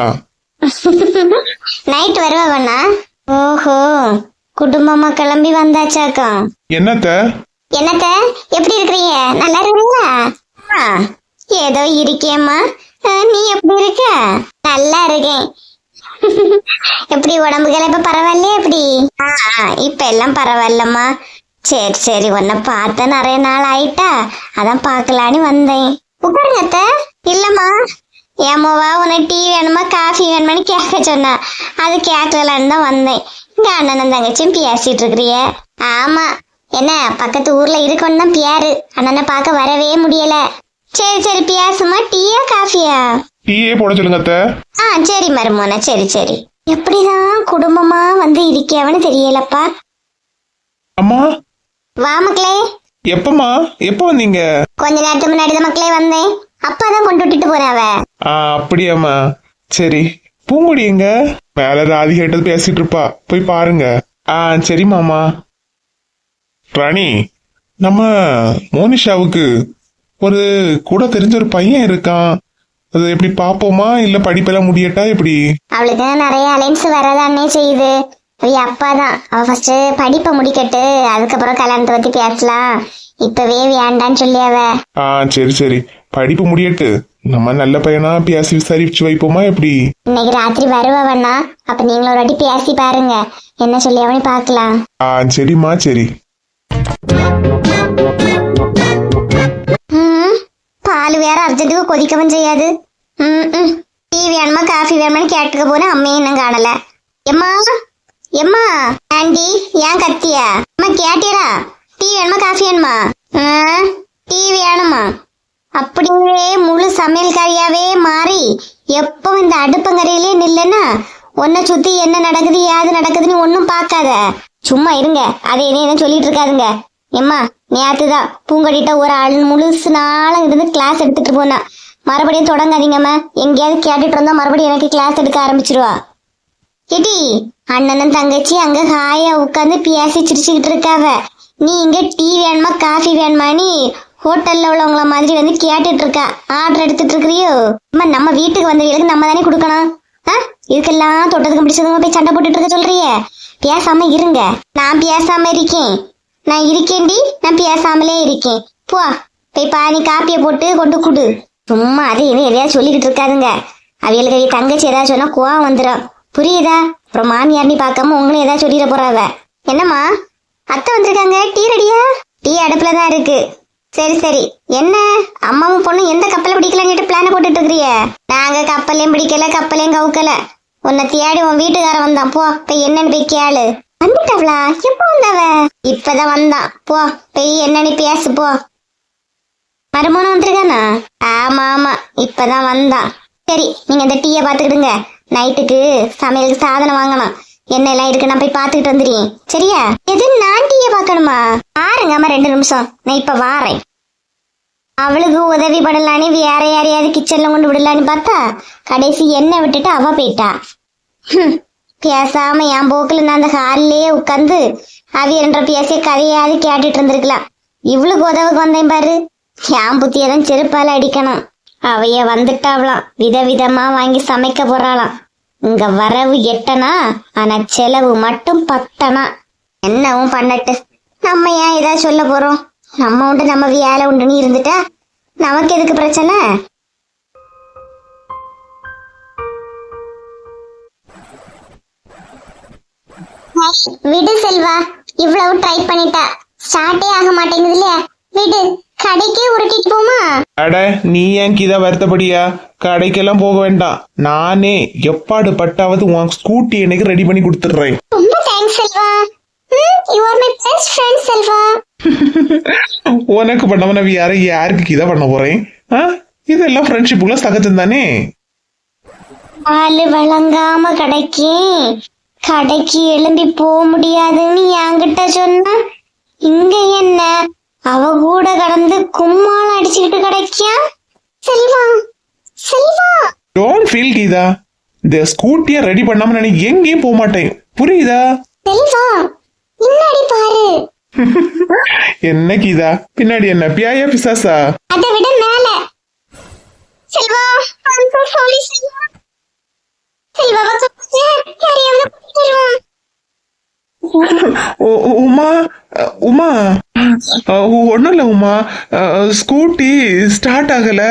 நைட் வருவாவண்ணா. ஓஹோ, குடும்பமா கிளம்பி வந்தாச்சாக்கா. என்னத்த என்னத்த எப்படி இருக்கிறீங்க? நல்லா இருக்கீங்களா? ஏதோ இருக்கேம்மா, நீ எப்படி இருக்க? நல்லா இருக்கேன். எப்படி உடம்புகள் இப்ப பரவாயில்லையா? எப்படி இப்ப எல்லாம் பரவாயில்லம்மா. சரி சரி, உன்னை பார்த்த நிறைய நாள் ஆயிட்டா, அதான் பாக்கலான்னு வந்தேன். உட்காருங்க அத்த. இல்லம்மா, ஏமாவா உன்னை டீ வேணுமா காஃபி வேணுமான்னு கேட்க சொன்னா, அது கேட்கலான்னு தான் வந்தேன். இங்க அண்ணனும் தங்கச்சியும் பேசிட்டு இருக்கிறிய. ஆமா, என்ன பக்கத்து ஊர்ல இருக்கோன்னு தான் பேரு. அண்ணனை பார்க்க வரவே முடியல. சரி சரி, பேசுமா. டீயா காஃபியா? டீயே போட சொல்லுங்க அத்த. சரி மருமோன, சரி சரி. எப்படிதான் குடும்பமா வந்து இருக்கவன்னு தெரியலப்பா. அம்மா வா மக்களே. எப்பமா எப்ப வந்தீங்க? கொஞ்ச நேரத்துக்கு முன்னாடி தான் மக்களே வந்தேன். அப்பாதான் கொண்டு விட்டுட்டு போறாவ. அப்படியாம்மா, சரி. பூங்குடி எங்க? மேல ராதி கேட்டது பேசிட்டு இருப்பா, போய் பாருங்க. சரி மாமா. ராணி, நம்ம மோனிஷாவுக்கு ஒரு கூட தெரிஞ்ச ஒரு பையன் இருக்கான். அது எப்படி பாப்போமா, இல்ல படிப்பெல்லாம் முடியட்டா எப்படி? அவளுக்கு நிறைய அலைன்ஸ் வரதானே செய்யுது. அவ அப்பாதான், அவ ஃபர்ஸ்ட் படிப்பை முடிக்கட்டு, அதுக்கப்புறம் கல்யாணத்தை பத்தி பேசலாம், இப்பவே வேண்டான்னு சொல்லியாவ. சரி சரி, படிப்பு முடியட்டு, நம்ம நல்ல பையனா பேசி விசாரிச்சு வைப்போமா எப்படி? இன்னைக்கு ராத்திரி வருவவண்ணா, அப்ப நீங்களும் ஒரு வாட்டி பேசி பாருங்க, என்ன சொல்லியாவன்னு பாக்கலாம். சரிம்மா, சரி. பால் வேற அர்ஜென்ட்டுக்கு கொதிக்கவும் செய்யாது. டீ வேணுமா காஃபி வேணுமான்னு கேட்டுக்க போன அம்மையும் இன்னும் காணல. எம்மா எம்மா, ஆண்டி ஏன் கத்தியா? அம்மா கேட்டீரா? டீ வேணுமா காஃபி வேணுமா? டீ வேணுமா? அப்படியே முழு சமையல்காரியாவே மாறி எப்போ இந்த அடுப்பங்கரையிலே நில்லுன்னா உன்னை சுத்தி என்ன நடக்குது ஏது நடக்குதுன்னு ஒன்னும் பார்க்காத. சும்மா இருங்க, அதை என்ன சொல்லிட்டு இருக்காதுங்க. எம்மா, நேத்துதான் பூங்கொடிட்ட ஒரு ஆள் முழுசு நாளும் இருந்து கிளாஸ் எடுத்துட்டு போனா. மறுபடியும் தொடங்காதீங்கம்மா, எங்கேயாவது கேட்டுட்டு இருந்தா மறுபடியும் எனக்கு கிளாஸ் எடுக்க ஆரம்பிச்சிருவா. ஏடி, அண்ணனும் தங்கச்சி அங்க ஹாயா உட்காந்து பேசி சிரிச்சுக்கிட்டு இருக்காவ. நீ இங்க டீ வேணுமா காஃபி வேணுமான்னு ஹோட்டல்ல உள்ளவங்கள மாதிரி வந்து கேட்டுட்டு இருக்கா. ஆர்டர் எடுத்துட்டு இருக்கிறியோ? அம்மா, நம்ம வீட்டுக்கு வந்தவங்களுக்கு நம்ம தானே கொடுக்கணும். இதுக்கெல்லாம் தொட்டதுக்கு பிடிச்சதுங்க போய் சண்டை போட்டுட்டு இருக்க சொல்றிய? பேசாம இருங்க. நான் பேசாம இருக்கேன், நான் இருக்கேன்டி, நான் பேசாமலே இருக்கேன். போ போய் பாதி காப்பியை போட்டு கொண்டு குடு. சும்மா அதை இவன் எதையாவது சொல்லிக்கிட்டு இருக்காதுங்க. அவியலுக்கு அவிய தங்கச்சி ஏதாவது சொன்னா கோவம் வந்துடும், புரியுதா? அப்புறம் மாமியார்னி பார்க்காம உங்களும் ஏதாவது சொல்லிட போறாவ. என்னம்மா, அத்தை வந்திருக்காங்க, டீ ரெடியா? டீ அடுப்புலதான் இருக்கு. சரி சரி, என்ன அம்மாவும் பொண்ணும் எந்த கப்பலை பிடிக்கலான்னு பிளான போட்டுட்டு இருக்கிறிய? நாங்க கப்பலையும் பிடிக்கல கப்பலையும் கவுக்கல. உன்னை தேடி உன் வீட்டுக்காரன் வந்தான், போ போய் என்னன்னு போய் கேளு. வந்துட்டாவளா? எப்ப வந்தவ? இப்பதான் வந்தான், போ போய் என்னன்னு பேசு போ. மருமோன வந்துருக்கானா? ஆமா ஆமா, இப்பதான் வந்தான். சரி, நீங்க இந்த டீயை பாத்துக்கிடுங்க, நைட்டுக்கு சமையலுக்கு சாதனம் வாங்கணும். என்ன எல்லாம் இருக்கு, நான் போய் பாத்துக்கிட்டு வந்துடுறேன். சரியா? எது நான் டீயை பார்க்கணுமா? பாருங்க அம்மா 2 நிமிஷம், நான் இப்ப வாரேன். அவளுக்கு உதவி பண்ணலான்னு வேற யாரையாவது கிச்சன்ல கொண்டு விடலான்னு பார்த்தா கடைசி என்ன விட்டுட்டு அவ போயிட்டா. பேசாம என் போக்குல நான் அந்த ஹாலிலேயே உட்காந்து அவியன்ற பேசிய கதையாவது கேட்டுட்டு இருந்திருக்கலாம். இவளுக்கு உதவுக்கு வந்தேன் பாரு. என் புத்தியதான் செருப்பால அடிக்கணும். அவைய வந்துட்டாவளாம், விதவிதமா வாங்கி சமைக்க போறாளாம். இங்க வரவு 8 ஆனா செலவு மட்டும் 10. என்னவும் பண்ணட்டு, நம்ம ஏன் ஏதாவது சொல்ல போறோம்? நம்ம உண்டு நம்ம வேலை உண்டுன்னு இருந்துட்டா நமக்கு எதுக்கு பிரச்சனை? விடு செல்வா, இவ்வளவு ட்ரை பண்ணிட்டா, ஸ்டார்ட்டே ஆக மாட்டேங்குது இல்லையா? விடு, கடைக்கே உருட்டிட்டு போமா. அட நீ ஏன் கீதா வருத்தப்படியா? கடைக்கெல்லாம் போக வேண்டாம், நானே எப்பாடு பட்டாவது உன் ஸ்கூட்டி எனக்கு ரெடி பண்ணி கொடுத்துடுறேன். ரொம்ப thanks Selva. You are my best friend Selva. உனக்கு பண்ணவன யாருக்கு கீதா பண்ண போறேன்? இதெல்லாம் ஃப்ரெண்ட்ஷிப்புக்குள்ள சகஜம் தானே. ஆளு வழங்காம கடைக்கு எழும்பி போக முடியாதுன்னு என்கிட்ட சொன்னா, இங்க என்ன அவ கூட கடந்து கும்மாளம் அடிச்சுக்கிட்டு கிடைக்கியா? செல்வா செல்வா, டோன்ட் ஃபீல் கீதா, இந்த ஸ்கூட்டிய ரெடி பண்ணாம நான் எங்கேயும் போக மாட்டேன், புரியுதா? செல்வா முன்னாடி பாரு. என்ன கீதா, பின்னாடி என்ன பியாயா பிசாசா? அதை விட மேல. Selva, I'm so sorry Selva. செல்வாவை யாரையாவது கூட்டிட்டு உமா உமா ஒன்னும் இல்ல உமா, ஸ்கூட்டி ஸ்டார்ட் ஆகல,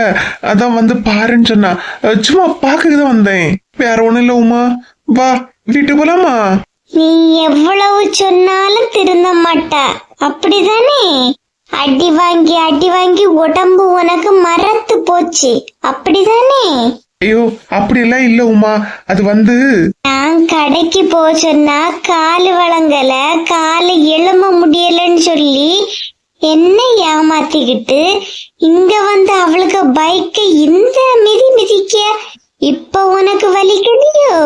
அதான் வந்து பாருன்னு சொன்னா, சும்மா பாக்கதான் வந்தேன், வேற ஒண்ணும் இல்ல உமா. வா வீட்டுக்கு போலாமா? நீ எவ்வளவு சொன்னாலும் திருந்த மாட்டா, அப்படிதானே? அடி வாங்கி உடம்பு உனக்கு மரத்து போச்சு, அப்படிதானே? ஐயோ அப்படி எல்லாம் இல்ல உமா, அது வந்து நான் கடைக்கு போக சொன்னா காலு வழங்கல, காலு எழும்ப முடியலன்னு சொல்லி என்ன ஏமாத்திக்கிட்டு இங்க வந்து அவளுக்கு பைக்கை இந்த மிதிக்க இப்ப உனக்கு வலிக்கலையோ?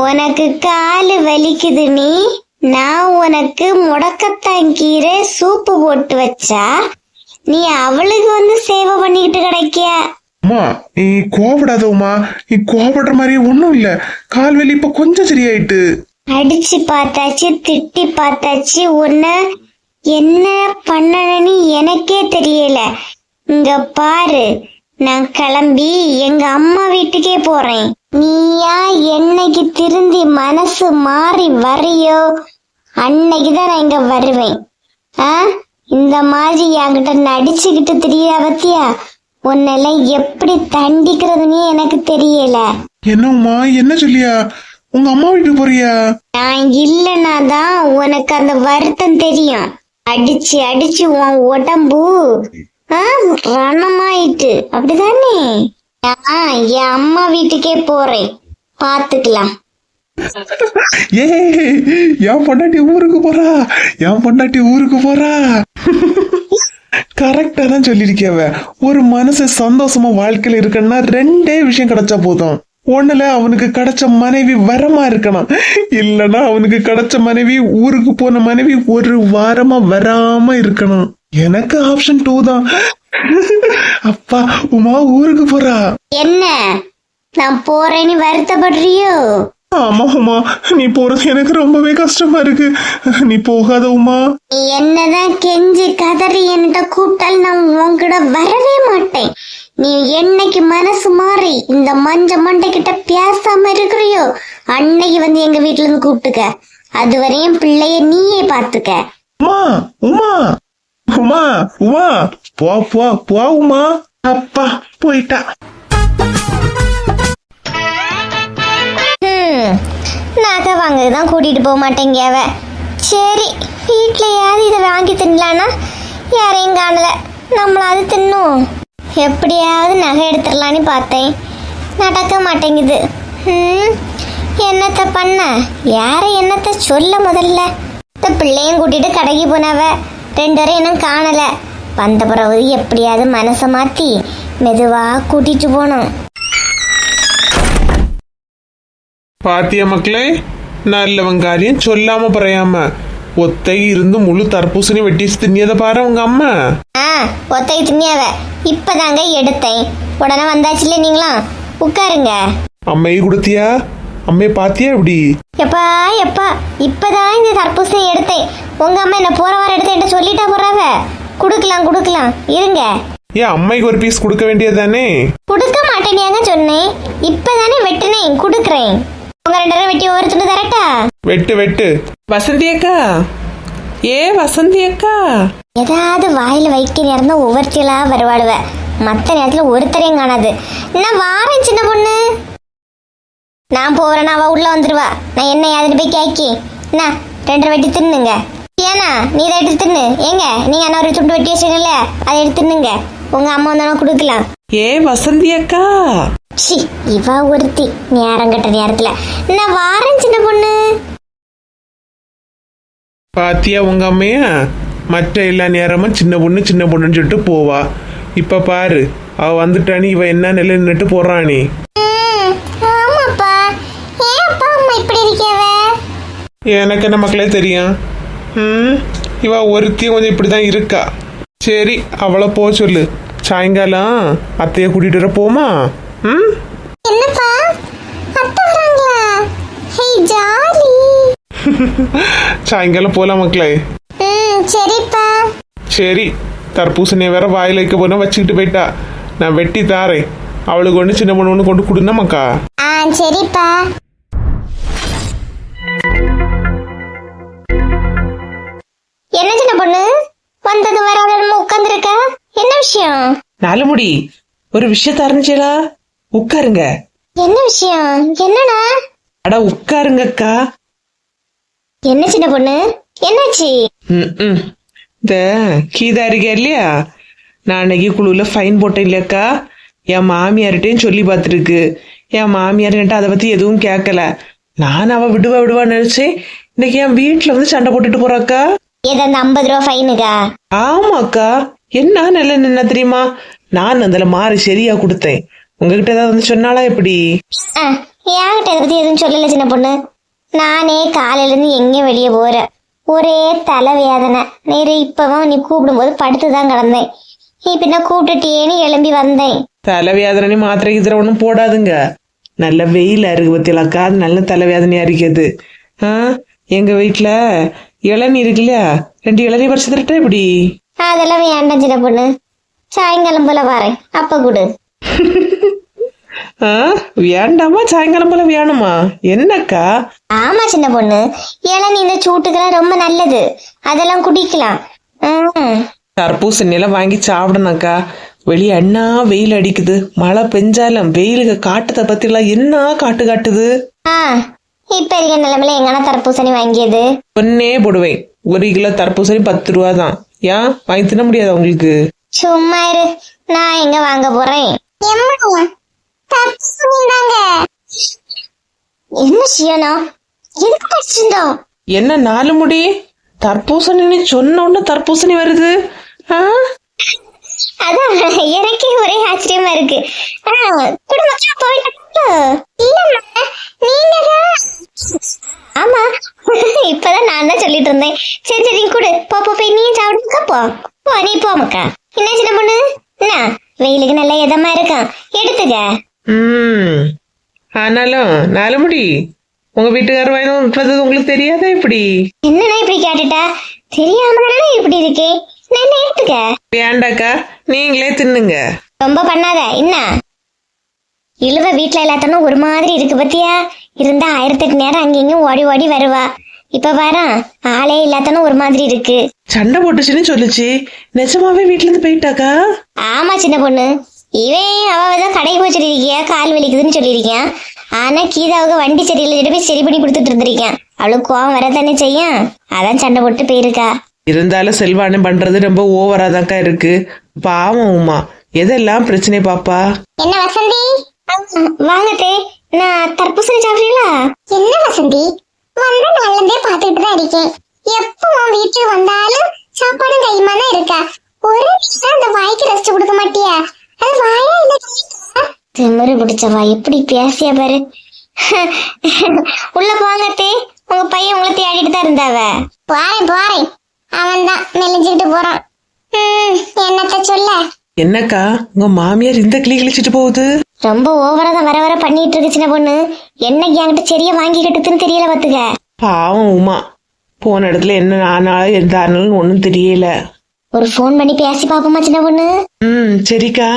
உனக்கு காலு வலிக்குது, நான் உனக்கு முடக்கத்தான் கீரை சூப்பு போட்டு வச்சா நீ அவளுக்கு வந்து சேவை பண்ணிக்கிட்டு கிடைக்கிய. உமா நீ கோபப்படாத உமா, நீ கோபப்படுற மாதிரியே ஒண்ணும் இல்ல, கால்வலி இப்ப கொஞ்சம் சரியாயிட்டு. அடிச்சு பார்த்தாச்சு, திட்டி பார்த்தாச்சு, உன்ன என்ன பண்ணணும்னு எனக்கே தெரியல. இங்க பாரு, நான் கிளம்பி எங்க அம்மா வீட்டுக்கே போறேன். நீயா என்னைக்கு திருந்தி மனசு மாறி வரையோ அன்னைக்குதான் நான் இங்க வருவேன். இந்த மாதிரி என்கிட்ட நடிச்சுக்கிட்டு தெரியா பத்தியா? உன்னெல்லாம் எப்படி தண்டிக்கிறதுன்னு எனக்கு தெரியல. என்ன உமா, என்ன சொல்லியா? உங்க அம்மா வீட்டுக்கு போறியா? நான் இல்லைன்னா தான் உனக்கு அந்த வருத்தம் தெரியும். அடிச்சு உன் உடம்பு ரணமாயிட்டு, அப்படிதானே? என் அம்மா வீட்டுக்கே போறேன், பாத்துக்கலாம். ஏ என் பொண்டாட்டி ஊருக்கு போறா, கரெக்டா தான் சொல்லிருக்கியவ. ஒரு மனுஷன் சந்தோஷமா வாழ்க்கையில இருக்கணும்னா 2 விஷயம் கிடைச்சா போதும். ஒண்ணுல அவனுக்கு கிடைச்ச மனைவி வரமா இருக்கணும், இல்லன்னா அவனுக்கு கிடைச்ச மனைவி ஊருக்கு போன மனைவி 1 வாரமா வராம இருக்கணும். எனக்கு ஆப்ஷன் 2 தான். அப்பா உமா ஊருக்கு போறா. என்ன நான் போறேன்னு வருத்தப்படுறியோ? ஆமா உமா, நீ போறது எனக்கு ரொம்பவே கஷ்டமா இருக்கு, நீ போகாத உமா. நீ என்னதான் கெஞ்சி கதறி என்கிட்ட கூப்பிட்டாலும் நான் உன்கிட்ட வரவே மாட்டேன். நீ என்னைக்கு மனசு மாறி இந்த மஞ்ச மண்டை கிட்ட பேசாம இருக்கிறியோ அன்னைக்கு வந்து எங்க வீட்டுல இருந்து கூப்பிட்டுக்க. அதுவரையும் பிள்ளைய நீயே பாத்துக்க. உமா உமா உமா உமா, போ போ போ உமா. அப்பா போயிட்டா. நகை வாங்கதான் கூட்டிட்டு போக மாட்டேங்க. சரி, வீட்லயாவது இதை வாங்கி தின்னலான்னா யாரையும் காணல, நம்மளாவது தின்னும். எப்படியாவது நகை எடுத்துடலான்னு பார்த்தேன், நடக்க மாட்டேங்குது. என்னத்த பண்ண, யார என்னத்த சொல்ல? முதல்ல இந்த பிள்ளையும் கூட்டிட்டு கடைக்கு போனவ 2 வரை இன்னும் காணல. வந்த பிறகு எப்படியாவது மனசை மாத்தி மெதுவா கூட்டிட்டு போனோம். பாத்தியா மக்களே, நல்லவன் காரியம் சொல்லாம பறையாம ஒத்தை இருந்து முழு தர்பூசணி வெட்டி தின்னியதை பாரு உங்க அம்மா. ஒத்தை தின்னியாவ இப்பதாங்க எடுத்தேன். உடனே வந்தாச்சுல நீங்களாம் உட்காருங்க. அம்மையை கொடுத்தியா? அம்மையை பாத்தியா இப்படி? எப்பா எப்பா இப்பதான் இந்த தர்பூசணி எடுத்தேன். உங்க அம்மா என்ன போற வாரம் எடுத்தேன் சொல்லிட்டா போறாவ. குடுக்கலாம் இருங்க. ஏன் அம்மைக்கு ஒரு பீஸ் கொடுக்க வேண்டியதானே? குடுக்க மாட்டேனியாங்க சொன்னேன். இப்பதானே வெட்டினேன், குடுக்குறேன். உங்க 2 பேரும் வெட்டி ஒவ்வொரு துண்டு தரட்டா? வெட்டு. வசந்தி அக்கா, வசந்தி அக்கா, ஏதாவது வாயில வைக்க நேரம் தான் ஒவ்வொருத்திலா வருவாளுவ. மத்த நேரத்துல ஒருத்தரையும் காணாது. நான் வாரேன் சின்ன பொண்ணு. நான் போறேன்னா அவ உள்ள வந்துருவா. நான் என்ன யாருன்னு போய் கேக்கி என்ன 2 வெட்டி தின்னுங்க. ஏன்னா நீ இதை எடுத்து தின்னு. ஏங்க நீங்க என்ன ஒரு துண்டு வெட்டி வச்சுக்கல, அதை எடுத்து தின்னுங்க. உங்க அம்மா வந்தாலும் கொடுக்கலாம். வசந்தி அக்கா. சி இவ ஒருத்தி நேரம் கட்ட நேரத்துல. நான் வாரேன் சின்ன பொண்ணு. பாத்தியா உங்க அம்மையா? மற்ற எல்லா நேரமும் சின்ன பொண்ணுன்னு சொல்லிட்டு போவா. இப்ப பாரு அவ வந்துட்டானி, இவ என்ன நிலை நின்னுட்டு போறானி. ஆமாப்பா, ஏன் அப்பா அம்மா இப்படி இருக்கவ? எனக்கு என்ன மக்களே தெரியும். இவ ஒருத்தியும் கொஞ்சம் இப்படிதான் இருக்கா. சரி அவளை போக சொல்லு. சாயங்காலம் அத்தைய கூட்டிட்டு வர போமா? என்னப்பா அத்தை வராங்களா? ஹே ஜாலி. சாயங்காலம் போலாம் மக்களே. சரிப்பா. சரி தர்பூசணியை வேற வாயில வைக்க போனா வச்சுக்கிட்டு போயிட்டா. நான் வெட்டி தாரேன். அவளுக்கு ஒண்ணு சின்ன பொண்ணு ஒண்ணு கொண்டு கொடுனா மக்கா. சரிப்பா. என்ன சின்ன பொண்ணு வந்தது வர உட்கார்ந்துருக்க? என்ன விஷயம்? நாலுமுடி, ஒரு விஷயத்த அறிஞ்சலா? உட்காருங்க. என்ன விஷயம்? என்னடா? அட உட்காருங்க அக்கா. என்ன சின்ன பொண்ணு என்னாச்சு? இந்த கீதா இருக்கா இல்லையா, நான் அன்னைக்கு குழுல ஃபைன் போட்டேன் இல்லையாக்கா. என் மாமியார்கிட்டையும் சொல்லி பார்த்துருக்கு. என் மாமியார் என்கிட்ட அதை பத்தி எதுவும் கேட்கல. நான் அவ விடுவான்னு நினைச்சேன். இன்னைக்கு என் வீட்டுல வந்து சண்டை போட்டுட்டு போறாக்கா. ஏதோ அந்த 50 ரூபா ஃபைனுக்கா? ஆமாக்கா. என்ன நல்ல நின்ன தெரியுமா? நான் அதுல மாறி சரியா கொடுத்தேன். உங்ககிட்ட ஏதாவது வந்து சொன்னாலா எப்படி? என்கிட்ட இதை பத்தி எதுவும் சொல்லல சின்ன பொண்ணு. நானே காலையில இருந்து எங்கேயும் வெளியே போறேன். ஒரே தலைவேதனை. நேரு இப்பவும் நீ கூப்பிடும்போது படுத்துதான் கிடந்தேன். நீ பின்ன கூப்பிட்டுட்டேன்னு எழும்பி வந்தேன். தலைவேதனை மாத்திரை கித்திர ஒன்றும் போடாதுங்க. நல்ல வெயிலா இருக்கு பத்தியலாக்கா, அது நல்ல தலைவேதனையா இருக்குது. எங்க வீட்டுல இளநீ இருக்கு இல்லையா, 2 இளநீ பறிச்சு தரட்டா எப்படி? அதெல்லாம் வேண்டாம் சின்ன பொண்ணு. சாயங்காலம் போல வரேன், அப்ப கொடு. வேண்டாமா? சாயங்காலம் போல வேணுமா? என்னக்கா? ஆமா சின்ன பொண்ணு, இளநீ இந்த சூட்டுக்கெல்லாம் ரொம்ப நல்லது. அதெல்லாம் குடிக்கலாம். தர்பூசணி எல்லாம் வாங்கி சாப்பிடணும்க்கா. வெளியே அண்ணா வெயில் அடிக்குது. மழை பெஞ்சாலும் வெயிலுக்கு காட்டுத பத்தி எல்லாம் என்ன காட்டுது. இப்ப இருக்க நிலைமையில எங்கன்னா தர்பூசணி வாங்கியது ஒன்னே போடுவேன். 1 கிலோ தர்பூசணி 10 ரூபா தான். ஏன் வாங்கி தின்ன முடியாது உங்களுக்கு? சும்மா இரு, நான் எங்க வாங்க போறேன். என்ன செய்யணும்? எதுக்கு படிச்சிருந்தோம்? என்ன 4 முடி தர்பூசணி சொன்ன உடனே தர்பூசணி வருது? அதான் எனக்கே ஒரே ஆச்சரியமா இருக்கு. ஆமா இப்பதான் நான் தான் சொல்லிட்டு இருந்தேன். சரி நீ கொடு. போய் நீ சாப்பிடுக்கா. போ நீ போமக்கா. என்ன சின்ன பொண்ணு, என்ன வெயிலுக்கு நல்ல இதமா இருக்கான், எடுத்துக்க. ஆனாலும் 4 முடி உங்க வீட்டுக்காரர் வாங்கினது உங்களுக்கு தெரியாதா இப்படி? என்னன்னா இப்படி கேட்டுட்டா? தெரியாம இப்படி இருக்கே. நான் எடுத்துக்க. வேண்டாக்கா, நீங்களே தின்னுங்க. ரொம்ப பண்ணாத. என்ன இழுவ வீட்டுல எல்லாத்தனும் ஒரு மாதிரி இருக்கு பத்தியா? இருந்தா 1008 நேரம் அங்கேயும் ஓடி ஓடி வருவா. இப்ப பாரு ஆளே இல்லாதனும் ஒரு மாதிரி இருக்கு. சண்டை போட்டுச்சுன்னு சொல்லுச்சு. நிஜமாவே வீட்டுல இருந்து போயிட்டாக்கா? ஆமா சின்ன பொண்ணு, இவன் அவதான் கடைக்கு போய் சொல்லிருக்கியா கால் வலிக்குதுன்னு சொல்லியிருக்கேன். ஆனா கீதாவுக்கு வண்டி சரியில்லை போய் சரி பண்ணி கொடுத்துட்டு இருந்திருக்கேன். அவளுக்கு கோவம் வரத்தானே செய்யும். அதான் சண்டை போட்டு போயிருக்கா. இருந்தாலும் செல்வானம் பண்றது ரொம்ப ஓவராதாக்கா இருக்கு. பாவம் உமா, எதெல்லாம் பிரச்சனை பாப்பா? என்ன வசந்தி, வாங்கத்தே. நான் தர்பூசணி சாப்பிடுறீங்களா? என்ன வசந்தி, வந்த நாள்ல இருந்தே பாத்துக்கிட்டு தான் இருக்கேன். எப்போ வீட்டுக்கு வந்தாலும் சாப்பாடு கைமா தான் இருக்கா. ஒரு நிமிஷம் அந்த வாய்க்கு ரெஸ்ட் கொடுக்க மாட்டியா? அது வாயா இல்ல திமிரு பிடிச்சவா எப்படி பேசியா பாரு. உள்ள போங்கத்தே, உங்க பையன் உங்களை தேடிட்டு தான் இருந்தாவ. போறேன் அவன் தான் மெலிஞ்சுக்கிட்டு போறான். என்னத்த சொல்ல. என்னக்கா உங்க மாமியார் இந்த கிளி கிழிச்சிட்டு போகுது? ரொம்ப ஓவரா தான் வர பண்ணிட்டு இருக்கு சின்ன பொண்ணு. என்னைக்கு என்கிட்ட சரியா வாங்கி கட்டுதுன்னு தெரியல பாத்துக்க. பாவம் உமா, போன இடத்துல என்ன ஆனாலும் எந்த ஆனாலும் ஒன்னும் தெரியல. ஒரு ஃபோன் பண்ணி பேசி பாப்போமா சின்ன பொண்ணு? சரிக்கா.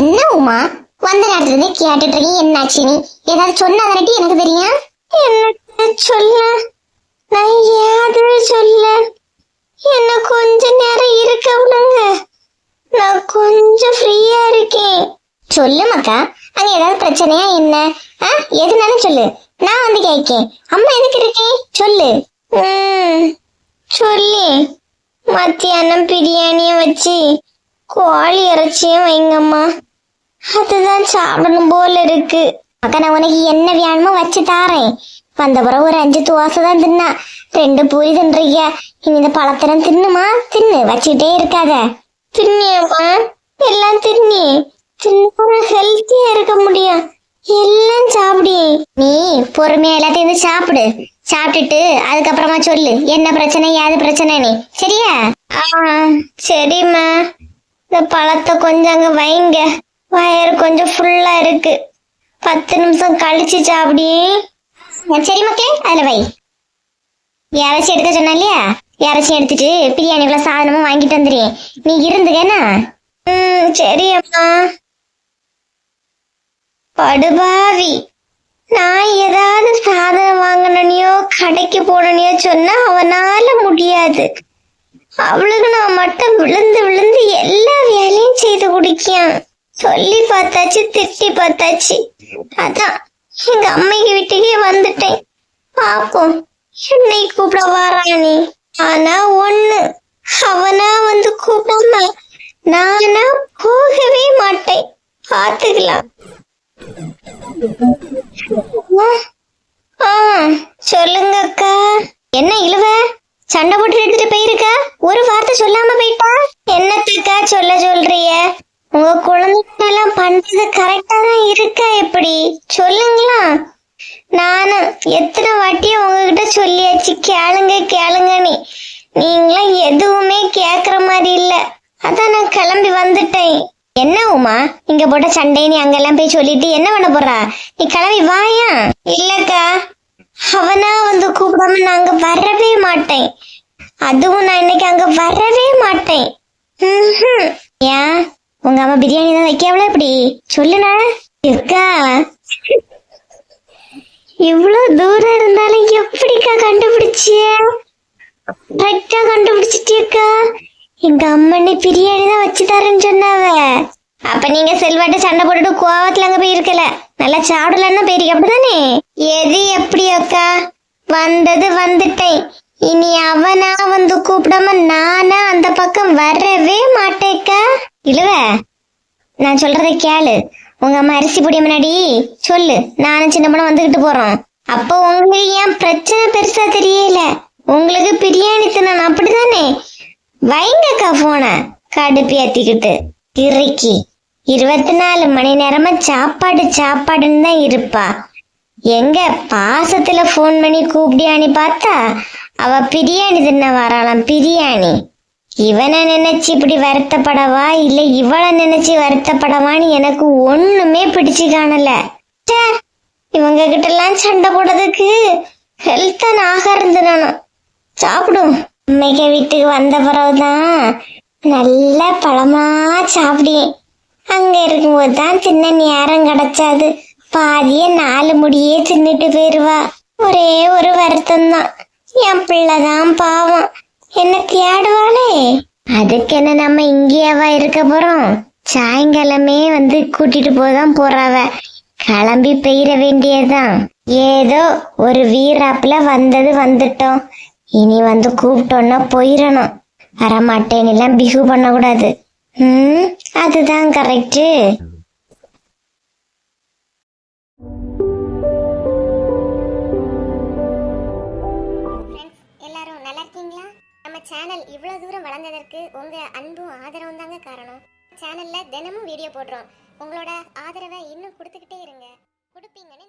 என்ன உமா வந்த நேரத்துல இருந்து கேட்டுட்டு இருக்கீங்க, என்னாச்சு? நீ ஏதாவது சொன்னாதானட்டி எனக்கு தெரியும். என்ன சொல்ல? நான் ஏதாவது சொல்ல? என்ன கொஞ்ச நேரம் இருக்க விடுங்க, நான் கொஞ்சம் ஃப்ரீயா இருக்கேன். சொல்லு மக்கா, அங்க ஏதாவது பிரச்சனையா என்ன? எதுனாலும் சொல்லு, நான் வந்து கேட்கேன். அம்மா எதுக்கு இருக்கேன் சொல்லு. சொல்லி மத்தியானம் பிரியாணிய வச்சு கோழி இறைச்சியும் வைங்கம்மா, அதுதான் சாப்பிடணும் போல இருக்கு. அக்கா நான் உனக்கு என்ன வேணுமோ வச்சு தாரேன். வந்த பிறகு ஒரு 5 தோசை தான் தின்னா, 2 பூரி தின்றீங்க. இனி இந்த பழத்தனம் தின்னுமா? தின்னு, வச்சுக்கிட்டே இருக்காத. தின்னியம்மா, எல்லாம் தின்னி ஹெல்த்தியா இருக்க முடியும். எல்லாம் சாப்பிடி. நீ பொறுமையா எல்லாத்தையும் சாப்பிடு. சாப்பிட்டுட்டு அதுக்கப்புறமா சொல்லு என்ன பிரச்சனை ஏது பிரச்சனை. சரியா? சரிம்மா. இந்த பழத்தை கொஞ்சம் அங்க வைங்க, வயிறு கொஞ்சம் ஃபுல்லா இருக்கு. 10 நிமிஷம் கழிச்சு சாப்பிடி. சரி மக்களே, அதுல வை. இறச்சி எடுக்க சொன்ன இல்லையா, இறச்சி எடுத்துட்டு பிரியாணிக்குள்ள சாதனமும் வாங்கிட்டு வந்துடுறேன். நீ இருந்துக்கண்ணா. சரி அம்மா. படுபாவி, நான் ஏதாவது சாதனம் வாங்கணையோ கடைக்கு போனனையோ சொன்னா அவனால முடியாது. அவளுக்கு நான் மட்டும் விழுந்து விழுந்து எல்லா வேலையும் செய்து குடிக்கான். சொல்லி பார்த்தாச்சு, திட்டி பார்த்தாச்சு. அதான் எங்க அம்மைக்கு வீட்டுக்கே வந்துட்டேன். பாப்போம் என்னை கூப்பிட வாரானே. ஆனா ஒண்ணு, அவனா வந்து கூப்பிடாம நானா போகவே மாட்டேன். பாத்துக்கலாம். சொல்லுங்க அக்கா. என்ன இழுவ, சண்டை போட்டு எடுத்துட்டு போயிருக்கா? ஒரு வார்த்தை சொல்லாம போயிட்டா. என்னத்துக்கா சொல்றிய? உங்க குழந்தைலாம் பண்றது கரெக்டா தான் இருக்கா? எப்படி சொல்லுங்களா? நானும் எத்தனை வாட்டியும் உங்ககிட்ட சொல்லியாச்சு, கேளுங்கன்னு. நீங்களாம் எதுவுமே கேக்குற மாதிரி இல்ல. அதான் நான் கிளம்பி வந்துட்டேன். என்ன உமா, இங்க போட்ட சண்டையை நீ அங்கெல்லாம் போய் சொல்லிட்டு என்ன பண்ண போறா? நீ கிளம்பி வாயா. இல்லக்கா, அவனா வந்து கூப்பிடாம நான் அங்க வரவே மாட்டேன். அதுவும் நான் இன்னைக்கு அங்க வரவே மாட்டேன். ஏன் உங்க அம்மா பிரியாணி தான் வைக்கவள? எப்படி சொல்லுனா அக்கா? இவ்வளவு தூரம் இருந்தாலும் எப்படிக்கா கண்டுபிடிச்சிய? கரெக்டா கண்டுபிடிச்சிட்டியக்கா. எங்க அம்மனி பிரியாணி தான் வச்சு தரேன்னு சொன்னாவ. அப்ப நீங்க செல்வாட்ட சண்டை போட்டுட்டு கோவத்துல அங்க போய் இருக்கல, நல்லா சாப்பிடலன்னா போயிருக்க, அப்படிதானே? எது எப்படி அக்கா, வந்தது வந்துட்டேன். இனி அவனா வந்து கூப்பிடாம நானா அந்த பக்கம் வரவே மாட்டேக்கா. இழுவ, நான் சொல்றதை கேளு. உங்க அம்மா அரிசி பொடிய முன்னாடி சொல்லு, நானும் சின்ன பொண்ணு வந்துகிட்டு போறோம். அப்ப உங்களுக்கு ஏன் பிரச்சனை பெருசா தெரியல. உங்களுக்கு பிரியாணி தின்னு அப்படிதானே? வைங்கக்கா போன கடுப்பு ஏத்திக்கிட்டு இறைக்கி 24 மணி நேரமா சாப்பாடுன்னு தான் இருப்பா. எங்க பாசத்துல போன் பண்ணி கூப்பிடியான்னு பார்த்தா அவ பிரியாணி தின்ன வராளாம். பிரியாணி. இவனை நினைச்சு இப்படி வருத்தப்படவா இல்ல இவளை நினைச்சு வருத்தப்படவான்னு எனக்கு ஒண்ணுமே பிடிச்சு காணல. இவங்க கிட்ட எல்லாம் சண்டை போடுறதுக்கு ஹெல்த்தான் ஆகாரம் தின்னணும். சாப்பிடும். அம்மைக்க வீட்டுக்கு வந்த பிறகுதான் நல்ல பழமா சாப்பிடியேன். அங்க இருக்கும்போது தான் தின்ன நேரம் கிடைச்சாது. பாதிய 4 முடியே தின்னுட்டு போயிருவா. ஒரே ஒரு வருத்தம் தான், என் பிள்ளைதான் பாவம் என்ன தேடுவாளே. அதுக்கு என்ன நம்ம இங்கேயாவா இருக்க போறோம்? சாயங்காலமே வந்து கூட்டிட்டு போதான் போறாவ. கிளம்பி பெய்ய வேண்டியதுதான். ஏதோ ஒரு வீராப்புல வந்தது வந்துட்டோம். இனி வந்து கூப்பிட்டோன்னா போயிடணும். வரமாட்டேன்னு எல்லாம் பிஹு பண்ண கூடாது. அதுதான் கரெக்டு. எல்லாரும் நல்லா இருக்கீங்களா? நம்ம சேனல் இவ்வளவு தூரம் வளர்ந்ததற்கு உங்க அன்பும் ஆதரவும் தாங்க காரணம். சேனல்ல தினமும் வீடியோ போடுறோம். உங்களோட ஆதரவை இன்னும் கொடுத்துக்கிட்டே இருங்க. கொடுப்பீங்கன்னு